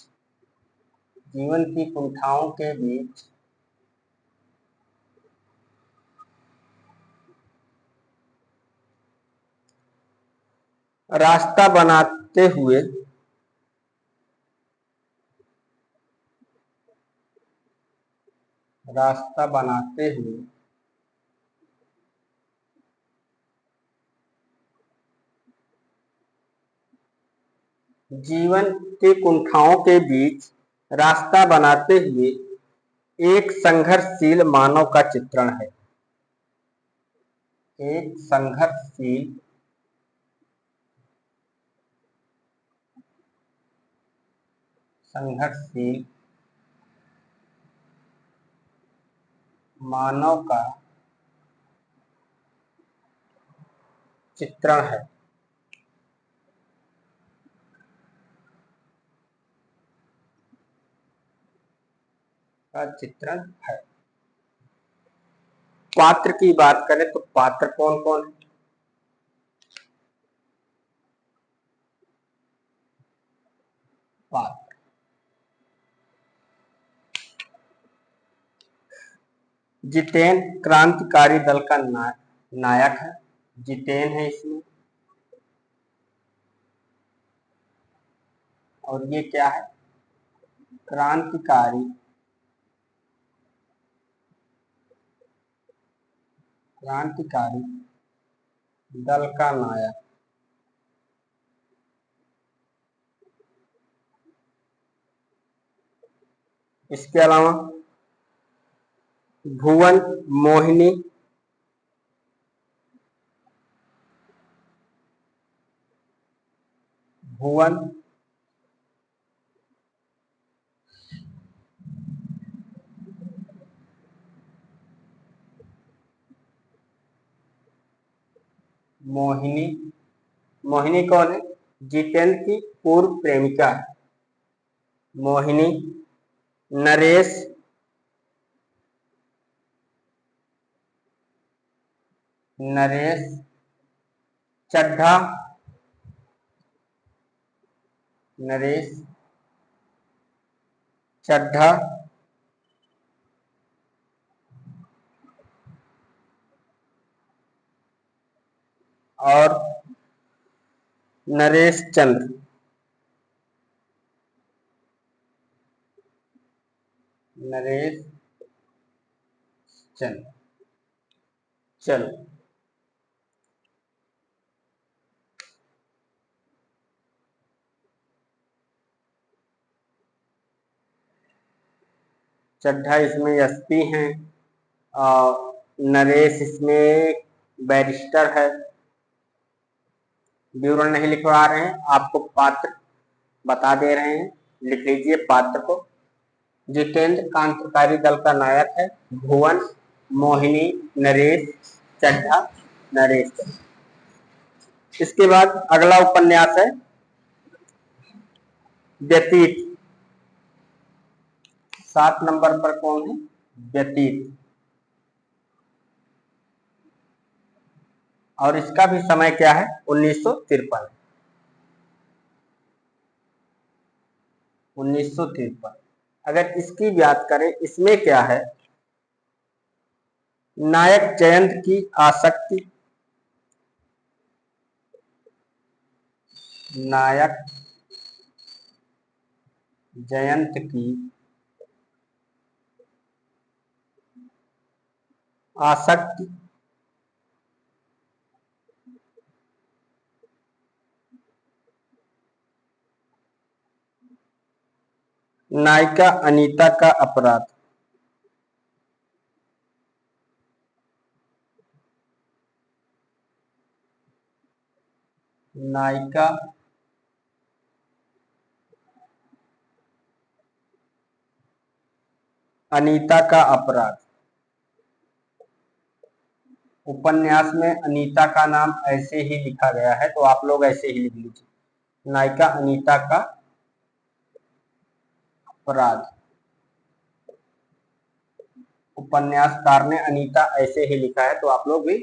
जीवन की कुंठाओं के बीच रास्ता बनाते हुए रास्ता बनाते हुए जीवन के कुंठाओं के बीच रास्ता बनाते हुए एक संघर्षशील मानव का चित्रण है। एक संघर्षशील मानव का चित्रण है। पात्र की बात करें तो पात्र कौन कौन है? पात्र जितेन क्रांतिकारी दल का नायक है। जितेन है इसमें, और ये क्या है? क्रांतिकारी दल का नायक। इसके अलावा भुवन मोहिनी मोहिनी कौन है? जितेंद्र की पूर्व प्रेमिका है मोहिनी। नरेश चड्ढा और नरेश चंद्र। चलो चड्ढा इसमें एसपी हैं और नरेश इसमें बैरिस्टर है। विवरण नहीं लिखवा रहे हैं, आपको पात्र बता दे रहे हैं, लिख लीजिए पात्र को। जितेंद्र क्रांतिकारी दल का नायक है। भुवन मोहिनी नरेश चड्ढा नरेश। इसके बाद अगला उपन्यास है व्यतीत। 7 नंबर पर कौन है? व्यतीत। और इसका भी समय क्या है? 1953। 1953। अगर इसकी बात करें, इसमें क्या है नायक जयंत की आसक्ति, नायक जयंत की आसक्ति, नायिका अनीता का अपराध, नायिका अनीता का अपराध। उपन्यास में अनीता का नाम ऐसे ही लिखा गया है, तो आप लोग ऐसे ही लिख लीजिए, नायिका अनीता का अपराध। उपन्यासकार ने अनीता ऐसे ही लिखा है, तो आप लोग भी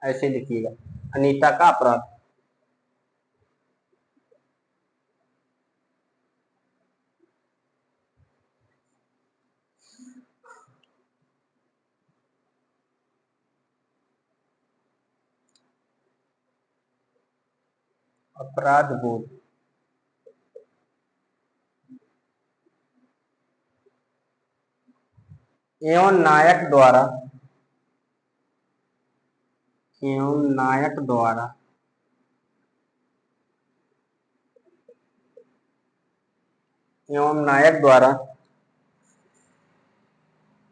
ऐसे लिखिएगा, अनीता का अपराध। अपराध बोध, एवं नायक द्वारा, एवं नायक द्वारा एवं नायक द्वारा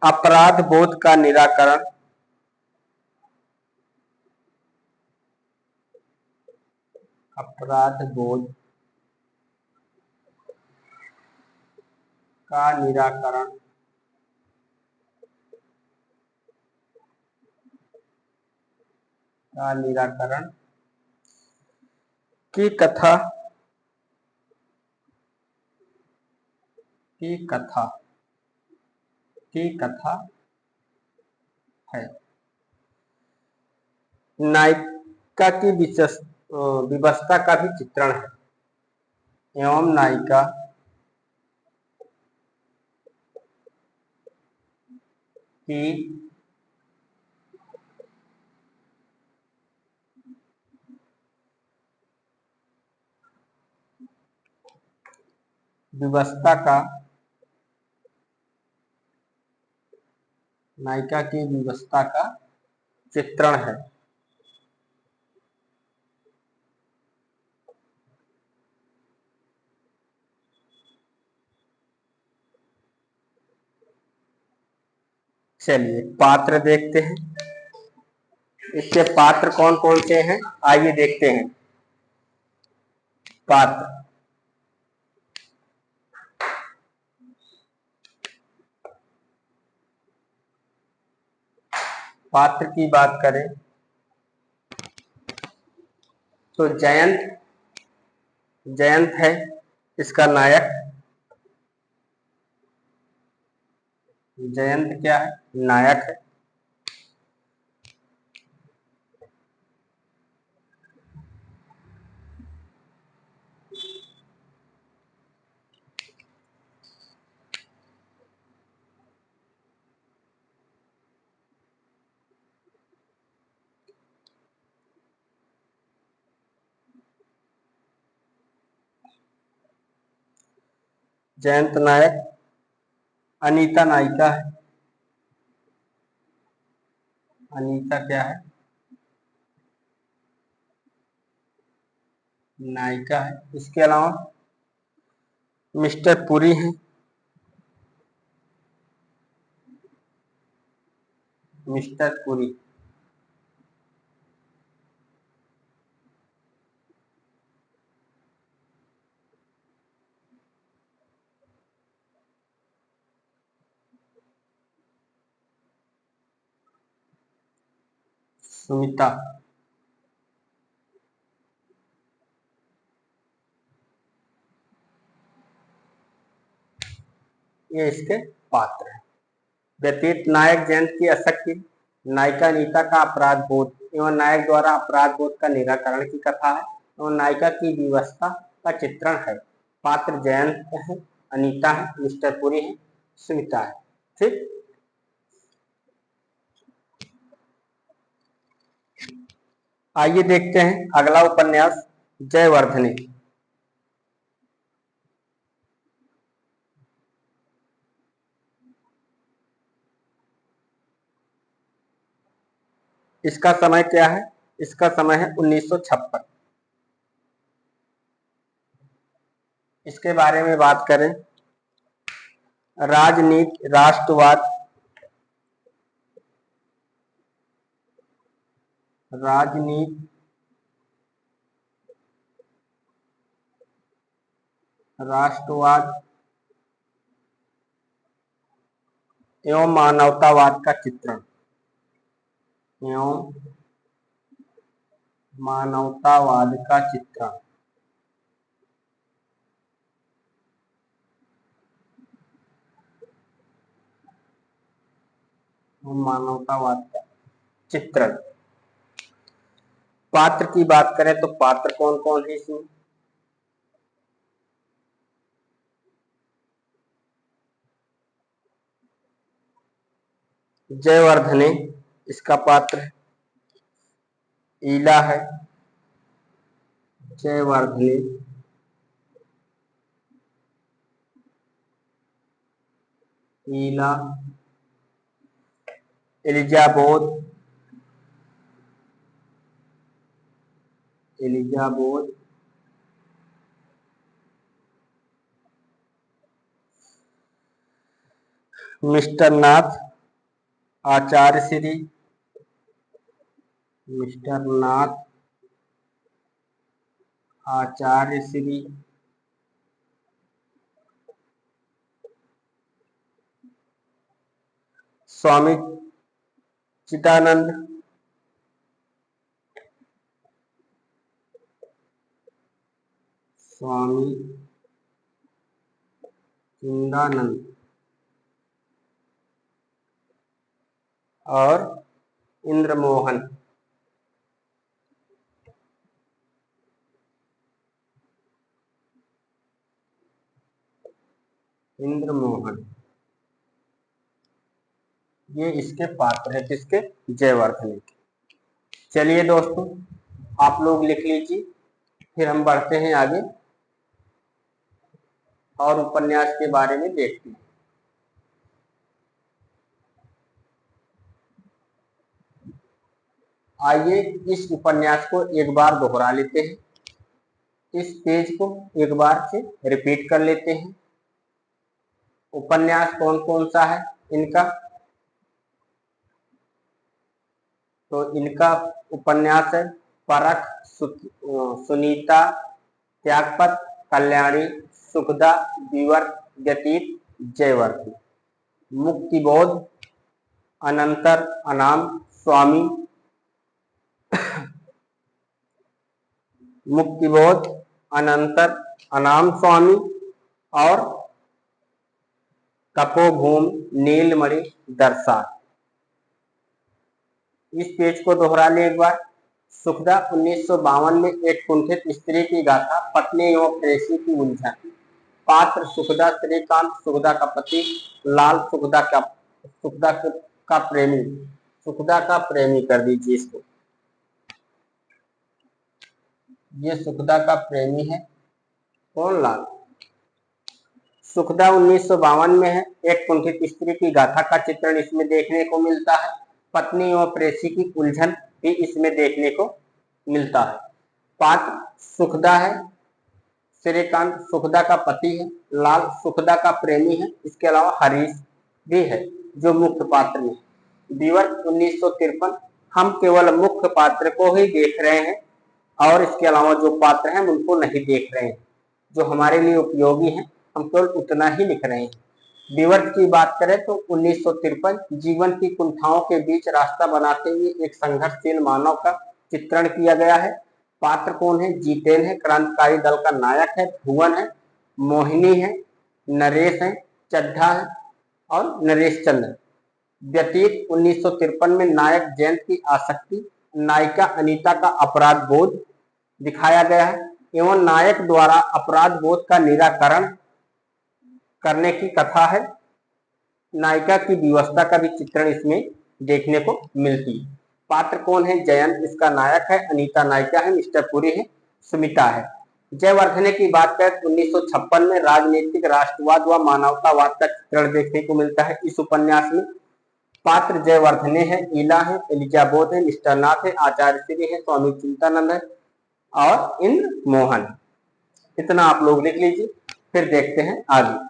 अपराध बोध का निराकरण, अपराध बोध का निराकरण, का निराकरण की कथा, की कथा, की कथा है। नायिका की विवशता का भी चित्रण है, एवं नायिका की विवशता का, नायिका की विवशता का चित्रण है। चलिए पात्र देखते हैं, इसके पात्र कौन कौन से हैं, आइए देखते हैं। पात्र, पात्र की बात करें तो जयंत, जयंत है इसका नायक। जयंत क्या है, नायक है। जयंत नायक, अनीता नायिका है। अनीता क्या है, नायिका है। इसके अलावा मिस्टर पुरी है, मिस्टर पुरी। सुमिता, ये इसके पात्र हैं। व्यतीत, नायक जयंत की आसक्ति, नायिका अनीता का अपराध बोध एवं नायक द्वारा अपराध बोध का निराकरण की कथा है, एवं नायिका की विवशता का चित्रण है। पात्र जयंत है, अनीता है, मिस्टर पुरी है, सुमिता है। ठीक, आइए देखते हैं अगला उपन्यास जयवर्धने। इसका समय क्या है? इसका समय है 1956। इसके बारे में बात करें, राजनीति, राष्ट्रवाद, राजनीति, राष्ट्रवाद एवं मानवतावाद का चित्रण, एवं मानवतावाद का चित्रण। मानवतावाद का चित्रण। पात्र की बात करें तो पात्र कौन कौन है इसमें? जयवर्धने इसका पात्र है, ईला है, जयवर्धने, ईला, एलिजाबोध, एलिजाबोध, मिस्टर नाथ, आचार्य श्री, मिस्टर नाथ, आचार्य श्री, स्वामी चिदानंद, स्वामी चिदानंद और इंद्रमोहन। इंद्रमोहन ये इसके पात्र है, किसके? जयवर्धने के। चलिए दोस्तों, आप लोग लिख लीजिए, फिर हम बढ़ते हैं आगे और उपन्यास के बारे में देखते हैं। आइए इस उपन्यास को एक बार दोहरा लेते हैं, इस पेज को एक बार से रिपीट कर लेते हैं। उपन्यास कौन कौन सा है इनका? तो इनका उपन्यास है परख, सुनीता, त्यागपत, कल्याणी, सुखदा, विवर्त, व्यतीत, जयवर्ती, मुक्तिबोध, अनंतर, अनाम, स्वामी, मुक्तिबोध, अनंतर, अनाम, स्वामी और तपोभूम, नीलमणि, दर्शा। इस पेज को दोहरा ले एक बार। सुखदा 1952 में एक कुंठित स्त्री की गाथा, पत्नी एवं प्रेसी की उलझन। पात्र सुखदा, श्रीकांत सुखदा का पति, लाल सुखदा का प्रेमी, सुखदा का प्रेमी कर दीजिए इसको, ये सुखदा का प्रेमी है। कौन? लाल। सुखदा 1952 में है, एक कुंठित स्त्री की गाथा का चित्रण इसमें देखने को मिलता है। पत्नी और प्रेसी की उलझन भी इसमें देखने को मिलता है। पात्र सुखदा है, श्रीकांत सुखदा का पति है, लाल सुखदा का प्रेमी है, इसके अलावा हरीश भी है जो मुख्य पात्र में। विवर्त 1953, हम केवल मुख्य पात्र को ही देख रहे हैं और इसके अलावा जो पात्र हैं उनको नहीं देख रहे हैं, जो हमारे लिए उपयोगी हैं हम केवल उतना ही लिख रहे हैं। विवर्त की बात करें तो 1953 जीवन की कुंठाओं के बीच रास्ता बनाते हुए एक संघर्षशील मानव का चित्रण किया गया है। पात्र कौन है? जितेन है, क्रांतिकारी दल का नायक है, भुवन है, मोहिनी है, नरेश है, चड्ढा है और नरेश चंद्र। व्यतीत 1953 में नायक जयंत की आसक्ति, नायिका अनीता का अपराध बोध दिखाया गया है एवं नायक द्वारा अपराध बोध का निराकरण करने की कथा है। नायिका की व्यवस्था का भी चित्रण इसमें देखने को मिलती है। पात्र कौन है? जयंत इसका नायक है, अनीता नायिका है, मिस्टर पुरी है, सुमिता है। जयवर्धने की बात करें 1956 में राजनीतिक राष्ट्रवाद व मानवतावाद का चित्रण देखने को मिलता है इस उपन्यास में। पात्र जयवर्धने है, ईला है, एलिजाबेथ है, मिस्टर नाथ है, आचार्य श्री है, स्वामी चिंतानंद है और इंद्र मोहन। इतना आप लोग लिख लीजिए, फिर देखते हैं आगे।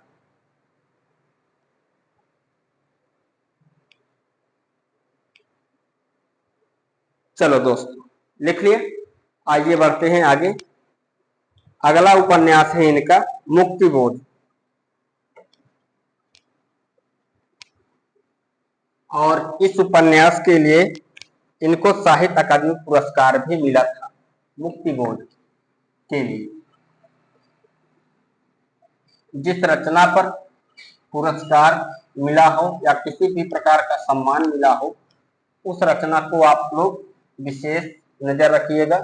चलो दोस्तों लिख लिया, आइए बढ़ते हैं आगे। अगला उपन्यास है इनका मुक्तिबोध। और इस उपन्यास के लिए इनको साहित्य अकादमी पुरस्कार भी मिला था मुक्तिबोध के लिए। जिस रचना पर पुरस्कार मिला हो या किसी भी प्रकार का सम्मान मिला हो, उस रचना को आप लोग विशेष नजर रखिएगा।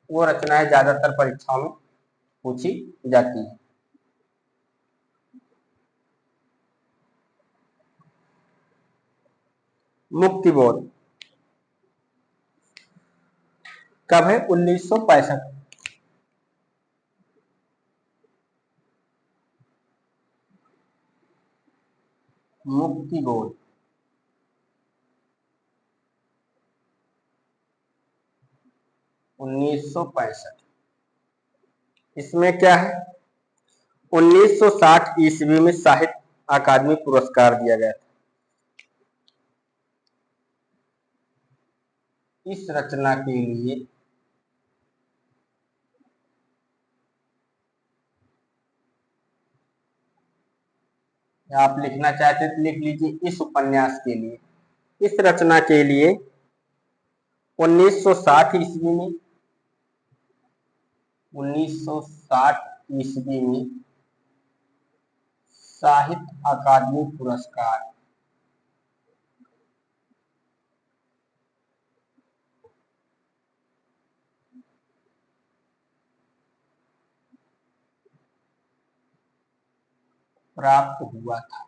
वो रचनाएं ज्यादातर परीक्षाओं में पूछी जाती है। मुक्तिबोध कब है? 1965। मुक्तिबोध 1965। इसमें क्या है? 1960 ईस्वी में साहित्य अकादमी पुरस्कार दिया गया था। इस रचना के लिए आप लिखना चाहते तो लिख लीजिए, इस उपन्यास के लिए, इस रचना के लिए 1960 ईस्वी में 1960 ईस्वी में साहित्य अकादमी पुरस्कार प्राप्त हुआ था।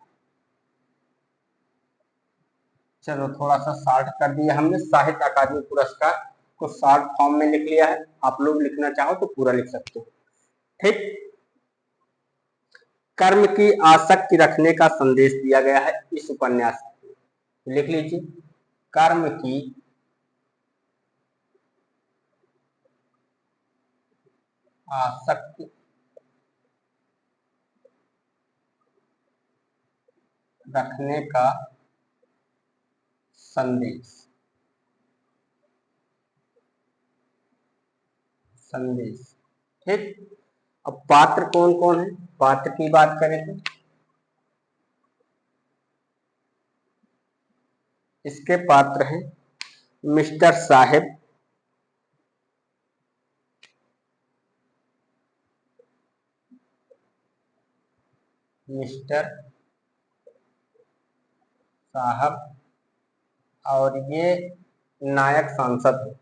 चलो थोड़ा सा शॉर्ट कर दिया हमने, साहित्य अकादमी पुरस्कार को शॉर्ट फॉर्म में लिख लिया है। आप लोग लिखना चाहो तो पूरा लिख सकते हो। ठीक। कर्म की आसक्ति रखने का संदेश दिया गया है इस उपन्यास में। लिख लीजिए, कर्म की आसक्ति रखने का संदेश। ठीक। अब पात्र कौन कौन है? पात्र की बात करें तो इसके पात्र हैं मिस्टर साहेब, मिस्टर साहब, और ये नायक सांसद है।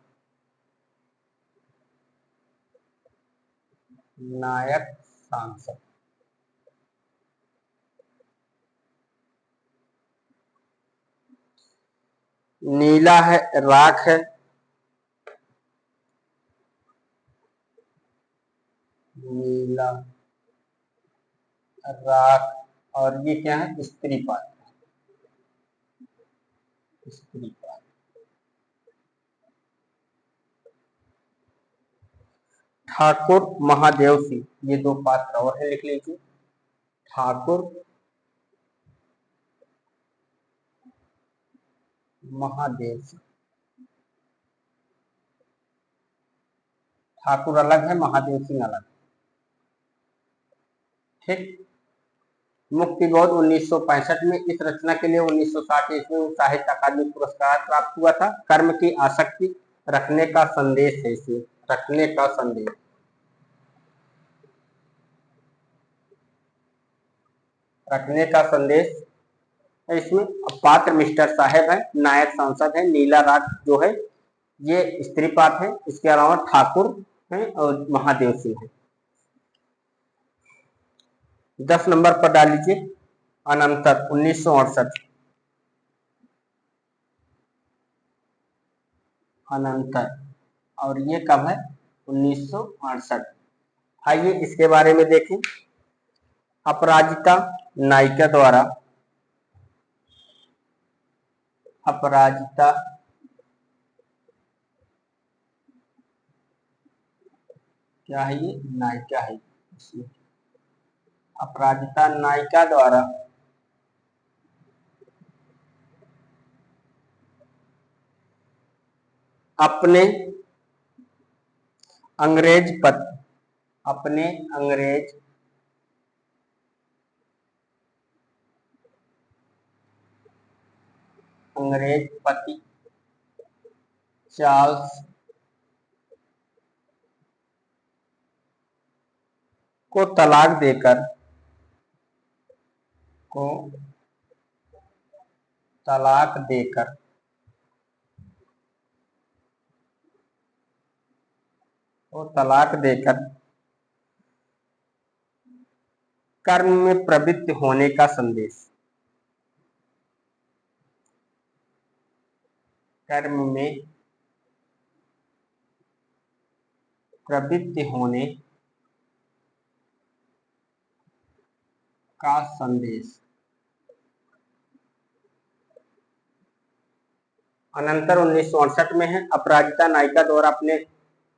नायक सांसद। नीला है, राख है, नीला राख, और ये क्या है? स्त्री पात्र। स्त्री पात्र। ठाकुर, महादेव सिंह, ये दो पात्र और है, लिख लीजिए। ठाकुर, महादेव सिंह। ठाकुर अलग है, महादेव सिंह अलग। ठीक। मुक्तिबोध 1965 में, इस रचना के लिए 1960 ईस्वी में साहित्य अकादमी पुरस्कार प्राप्त हुआ था। कर्म की आसक्ति रखने का संदेश है इसमें, रखने का संदेश। रखने का संदेश है इसमें। पात्र मिस्टर साहेब है, नायक सांसद है, नीला राग जो है ये स्त्री पात्र है, इसके अलावा ठाकुर है और महादेव सिंह है। 10 नंबर पर डाल लीजिए अनंतर 1968। अनंतर, और ये कब है? 1968। आइए इसके बारे में देखें। अपराजिता नायिका द्वारा, अपराजिता क्या है? ये नायिका है। अपराजिता नायिका द्वारा अपने अंग्रेज पति, अपने अंग्रेज पति चार्ल्स को तलाक देकर, को तलाक देकर कर्म में प्रवृत्त होने का संदेश, कर्म में प्रवृत्त होने का संदेश। अनंतर 1968 में है। अपराजिता नायिका द्वारा अपने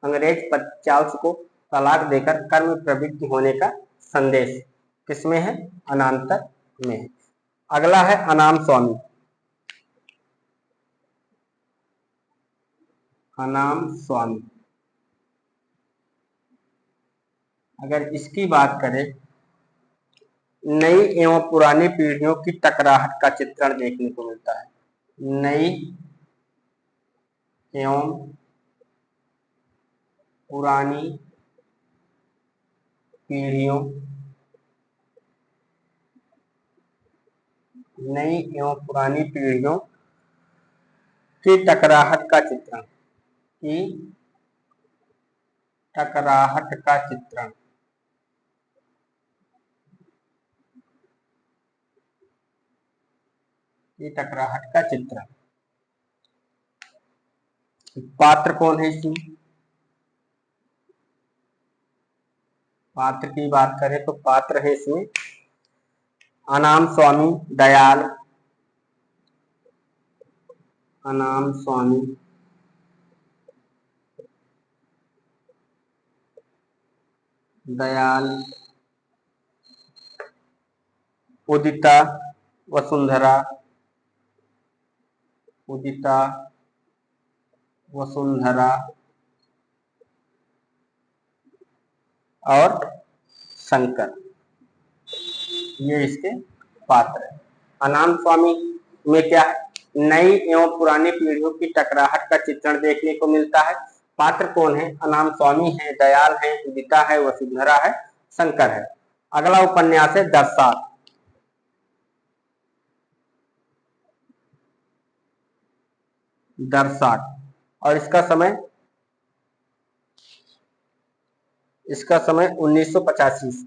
अंग्रेज पति चार्ल्स को तलाक देकर कर्म में प्रवृत्त होने का संदेश किसमें है? अनंतर में है। अगला है अनाम स्वामी। अनाम स्वामी, अगर इसकी बात करें, नई एवं पुरानी पीढ़ियों की टकराहट का चित्रण देखने को मिलता है। नई एवं पुरानी पीढ़ियों, नई एवं पुरानी पीढ़ियों की टकराहट का चित्रण, की टकराहट का चित्रण, की टकराहट का चित्रण। पात्र कौन है इसमें? पात्र की बात करें तो पात्र है इसमें अनाम स्वामी दयाल, अनाम स्वामी दयाल, उदिता वसुंधरा, उदिता वसुंधरा और शंकर, ये इसके पात्र है। अनाम स्वामी में क्या है? नई एवं पुरानी पीढ़ियों की टकराहट का चित्रण देखने को मिलता है। पात्र कौन है? अनाम स्वामी है, दयाल है, उदिता है, वसुंधरा है, शंकर है। अगला उपन्यास है दर्शात। दर्शात, और इसका समय 1985।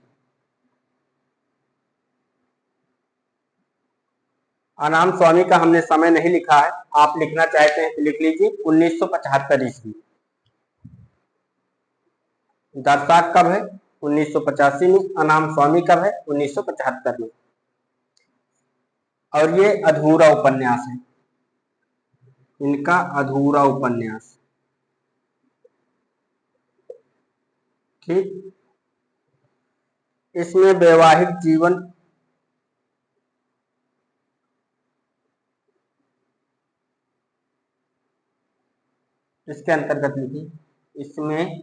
अनाम स्वामी का हमने समय नहीं लिखा है, आप लिखना चाहते हैं तो लिख लीजिए 1975 ईस्वी। दर्शात कब है? 1985 में। अनाम स्वामी कब है? 1975 में। और ये अधूरा उपन्यास है, इनका अधूरा उपन्यास। ठीक, इसमें वैवाहिक जीवन, इसके अंतर्गत लिखी, इसमें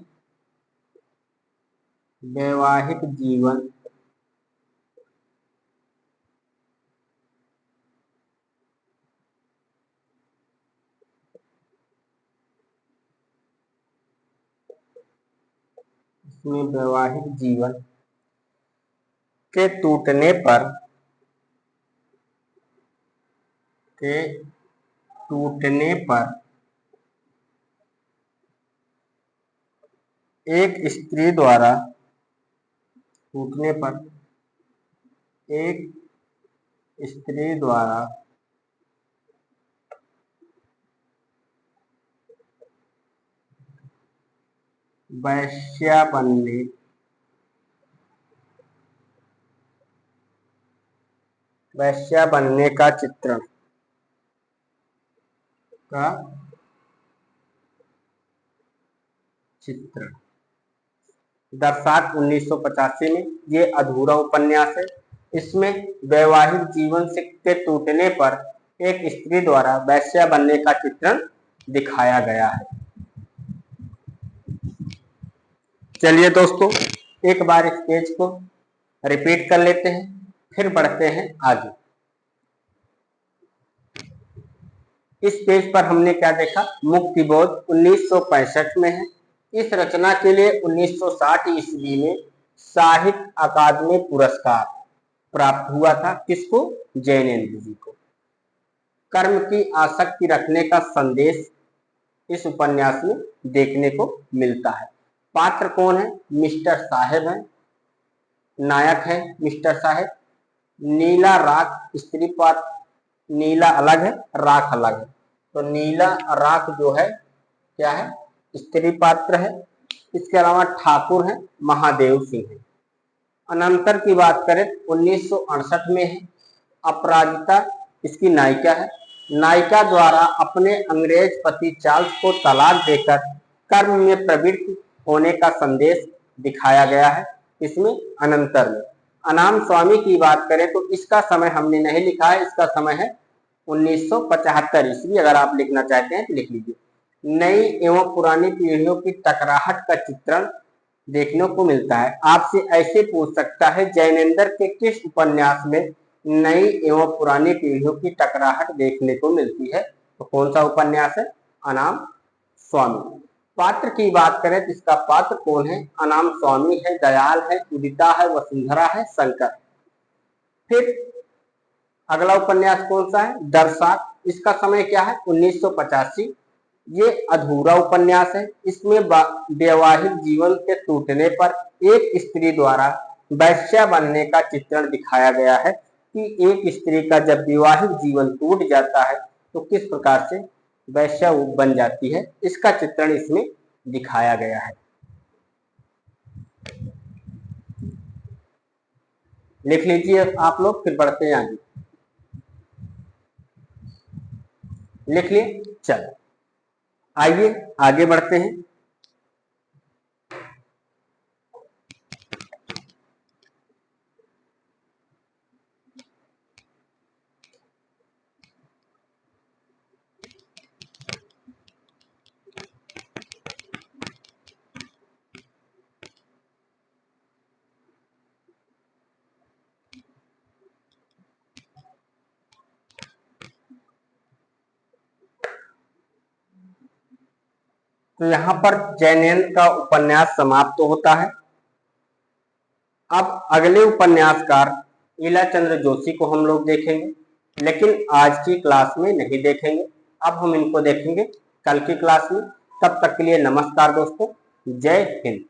वैवाहिक जीवन इसमें वैवाहिक जीवन के टूटने पर, के टूटने पर एक स्त्री द्वारा, टूटने पर एक स्त्री द्वारा वैश्या बनने का चित्रण दरसाक 1985 में। ये अधूरा उपन्यास है। इसमें वैवाहिक जीवन से के टूटने पर एक स्त्री द्वारा वैश्या बनने का चित्रण दिखाया गया है। चलिए दोस्तों, एक बार इस पेज को रिपीट कर लेते हैं, फिर बढ़ते हैं आगे। इस पेज पर हमने क्या देखा? मुक्तिबोध 1965 में है। इस रचना के लिए 1960 ईस्वी में साहित्य अकादमी पुरस्कार प्राप्त हुआ था। किसको? जैनेन्द्र जी को। कर्म की आसक्ति रखने का संदेश इस उपन्यास में देखने को मिलता है। पात्र कौन है? मिस्टर साहेब है, नायक है मिस्टर साहेब। नीला राख स्त्री पात्र, नीला अलग है, राख अलग है। तो नीला राख जो है क्या है? स्त्री पात्र है। इसके अलावा ठाकुर है, महादेव सिंह है। अनंतर की बात करें 1968 में है। अपराजिता इसकी नायिका है। नायिका द्वारा अपने अंग्रेज पति चार्ल्स को तलाक देकर कर्म में प्रवृत्त होने का संदेश दिखाया गया है। इसमें अनंतर में। अनाम स्वामी की बात करें तो इसका समय हमने नहीं लिखा है। इसका समय है 1975 ईस्वी। अगर आप लिखना चाहते हैं तो लिख लीजिए। नई एवं पुरानी पीढ़ियों की टकराहट का चित्रण देखने को मिलता है। आपसे ऐसे पूछ सकता है, जैनेन्द्र के किस उपन्यास में नई एवं पुरानी पीढ़ियों की टकराहट देखने को मिलती है? तो कौन सा उपन्यास है? अनाम स्वामी। पात्र की बात करें तो इसका पात्र कौन है? अनाम स्वामी है, दयाल है, उदिता है, वसुंधरा है, शंकर। फिर अगला उपन्यास कौन सा है? दरसाक। इसका समय क्या है? 1985। ये अधूरा उपन्यास है। इसमें वैवाहिक जीवन के टूटने पर एक स्त्री द्वारा वैश्या बनने का चित्रण दिखाया गया है कि एक स्त्री का जब वैवाहिक जीवन टूट जाता है तो किस प्रकार से वैश्या बन जाती है, इसका चित्रण इसमें दिखाया गया है। लिख लीजिए आप लोग, फिर बढ़ते हैं आगे। लिख लिए? चलो आइए आगे बढ़ते हैं। तो यहाँ पर जैनेन्द्र का उपन्यास समाप्त होता है। अब अगले उपन्यासकार ईलाचंद्र जोशी को हम लोग देखेंगे, लेकिन आज की क्लास में नहीं देखेंगे। अब हम इनको देखेंगे कल की क्लास में। तब तक के लिए नमस्कार दोस्तों, जय हिंद।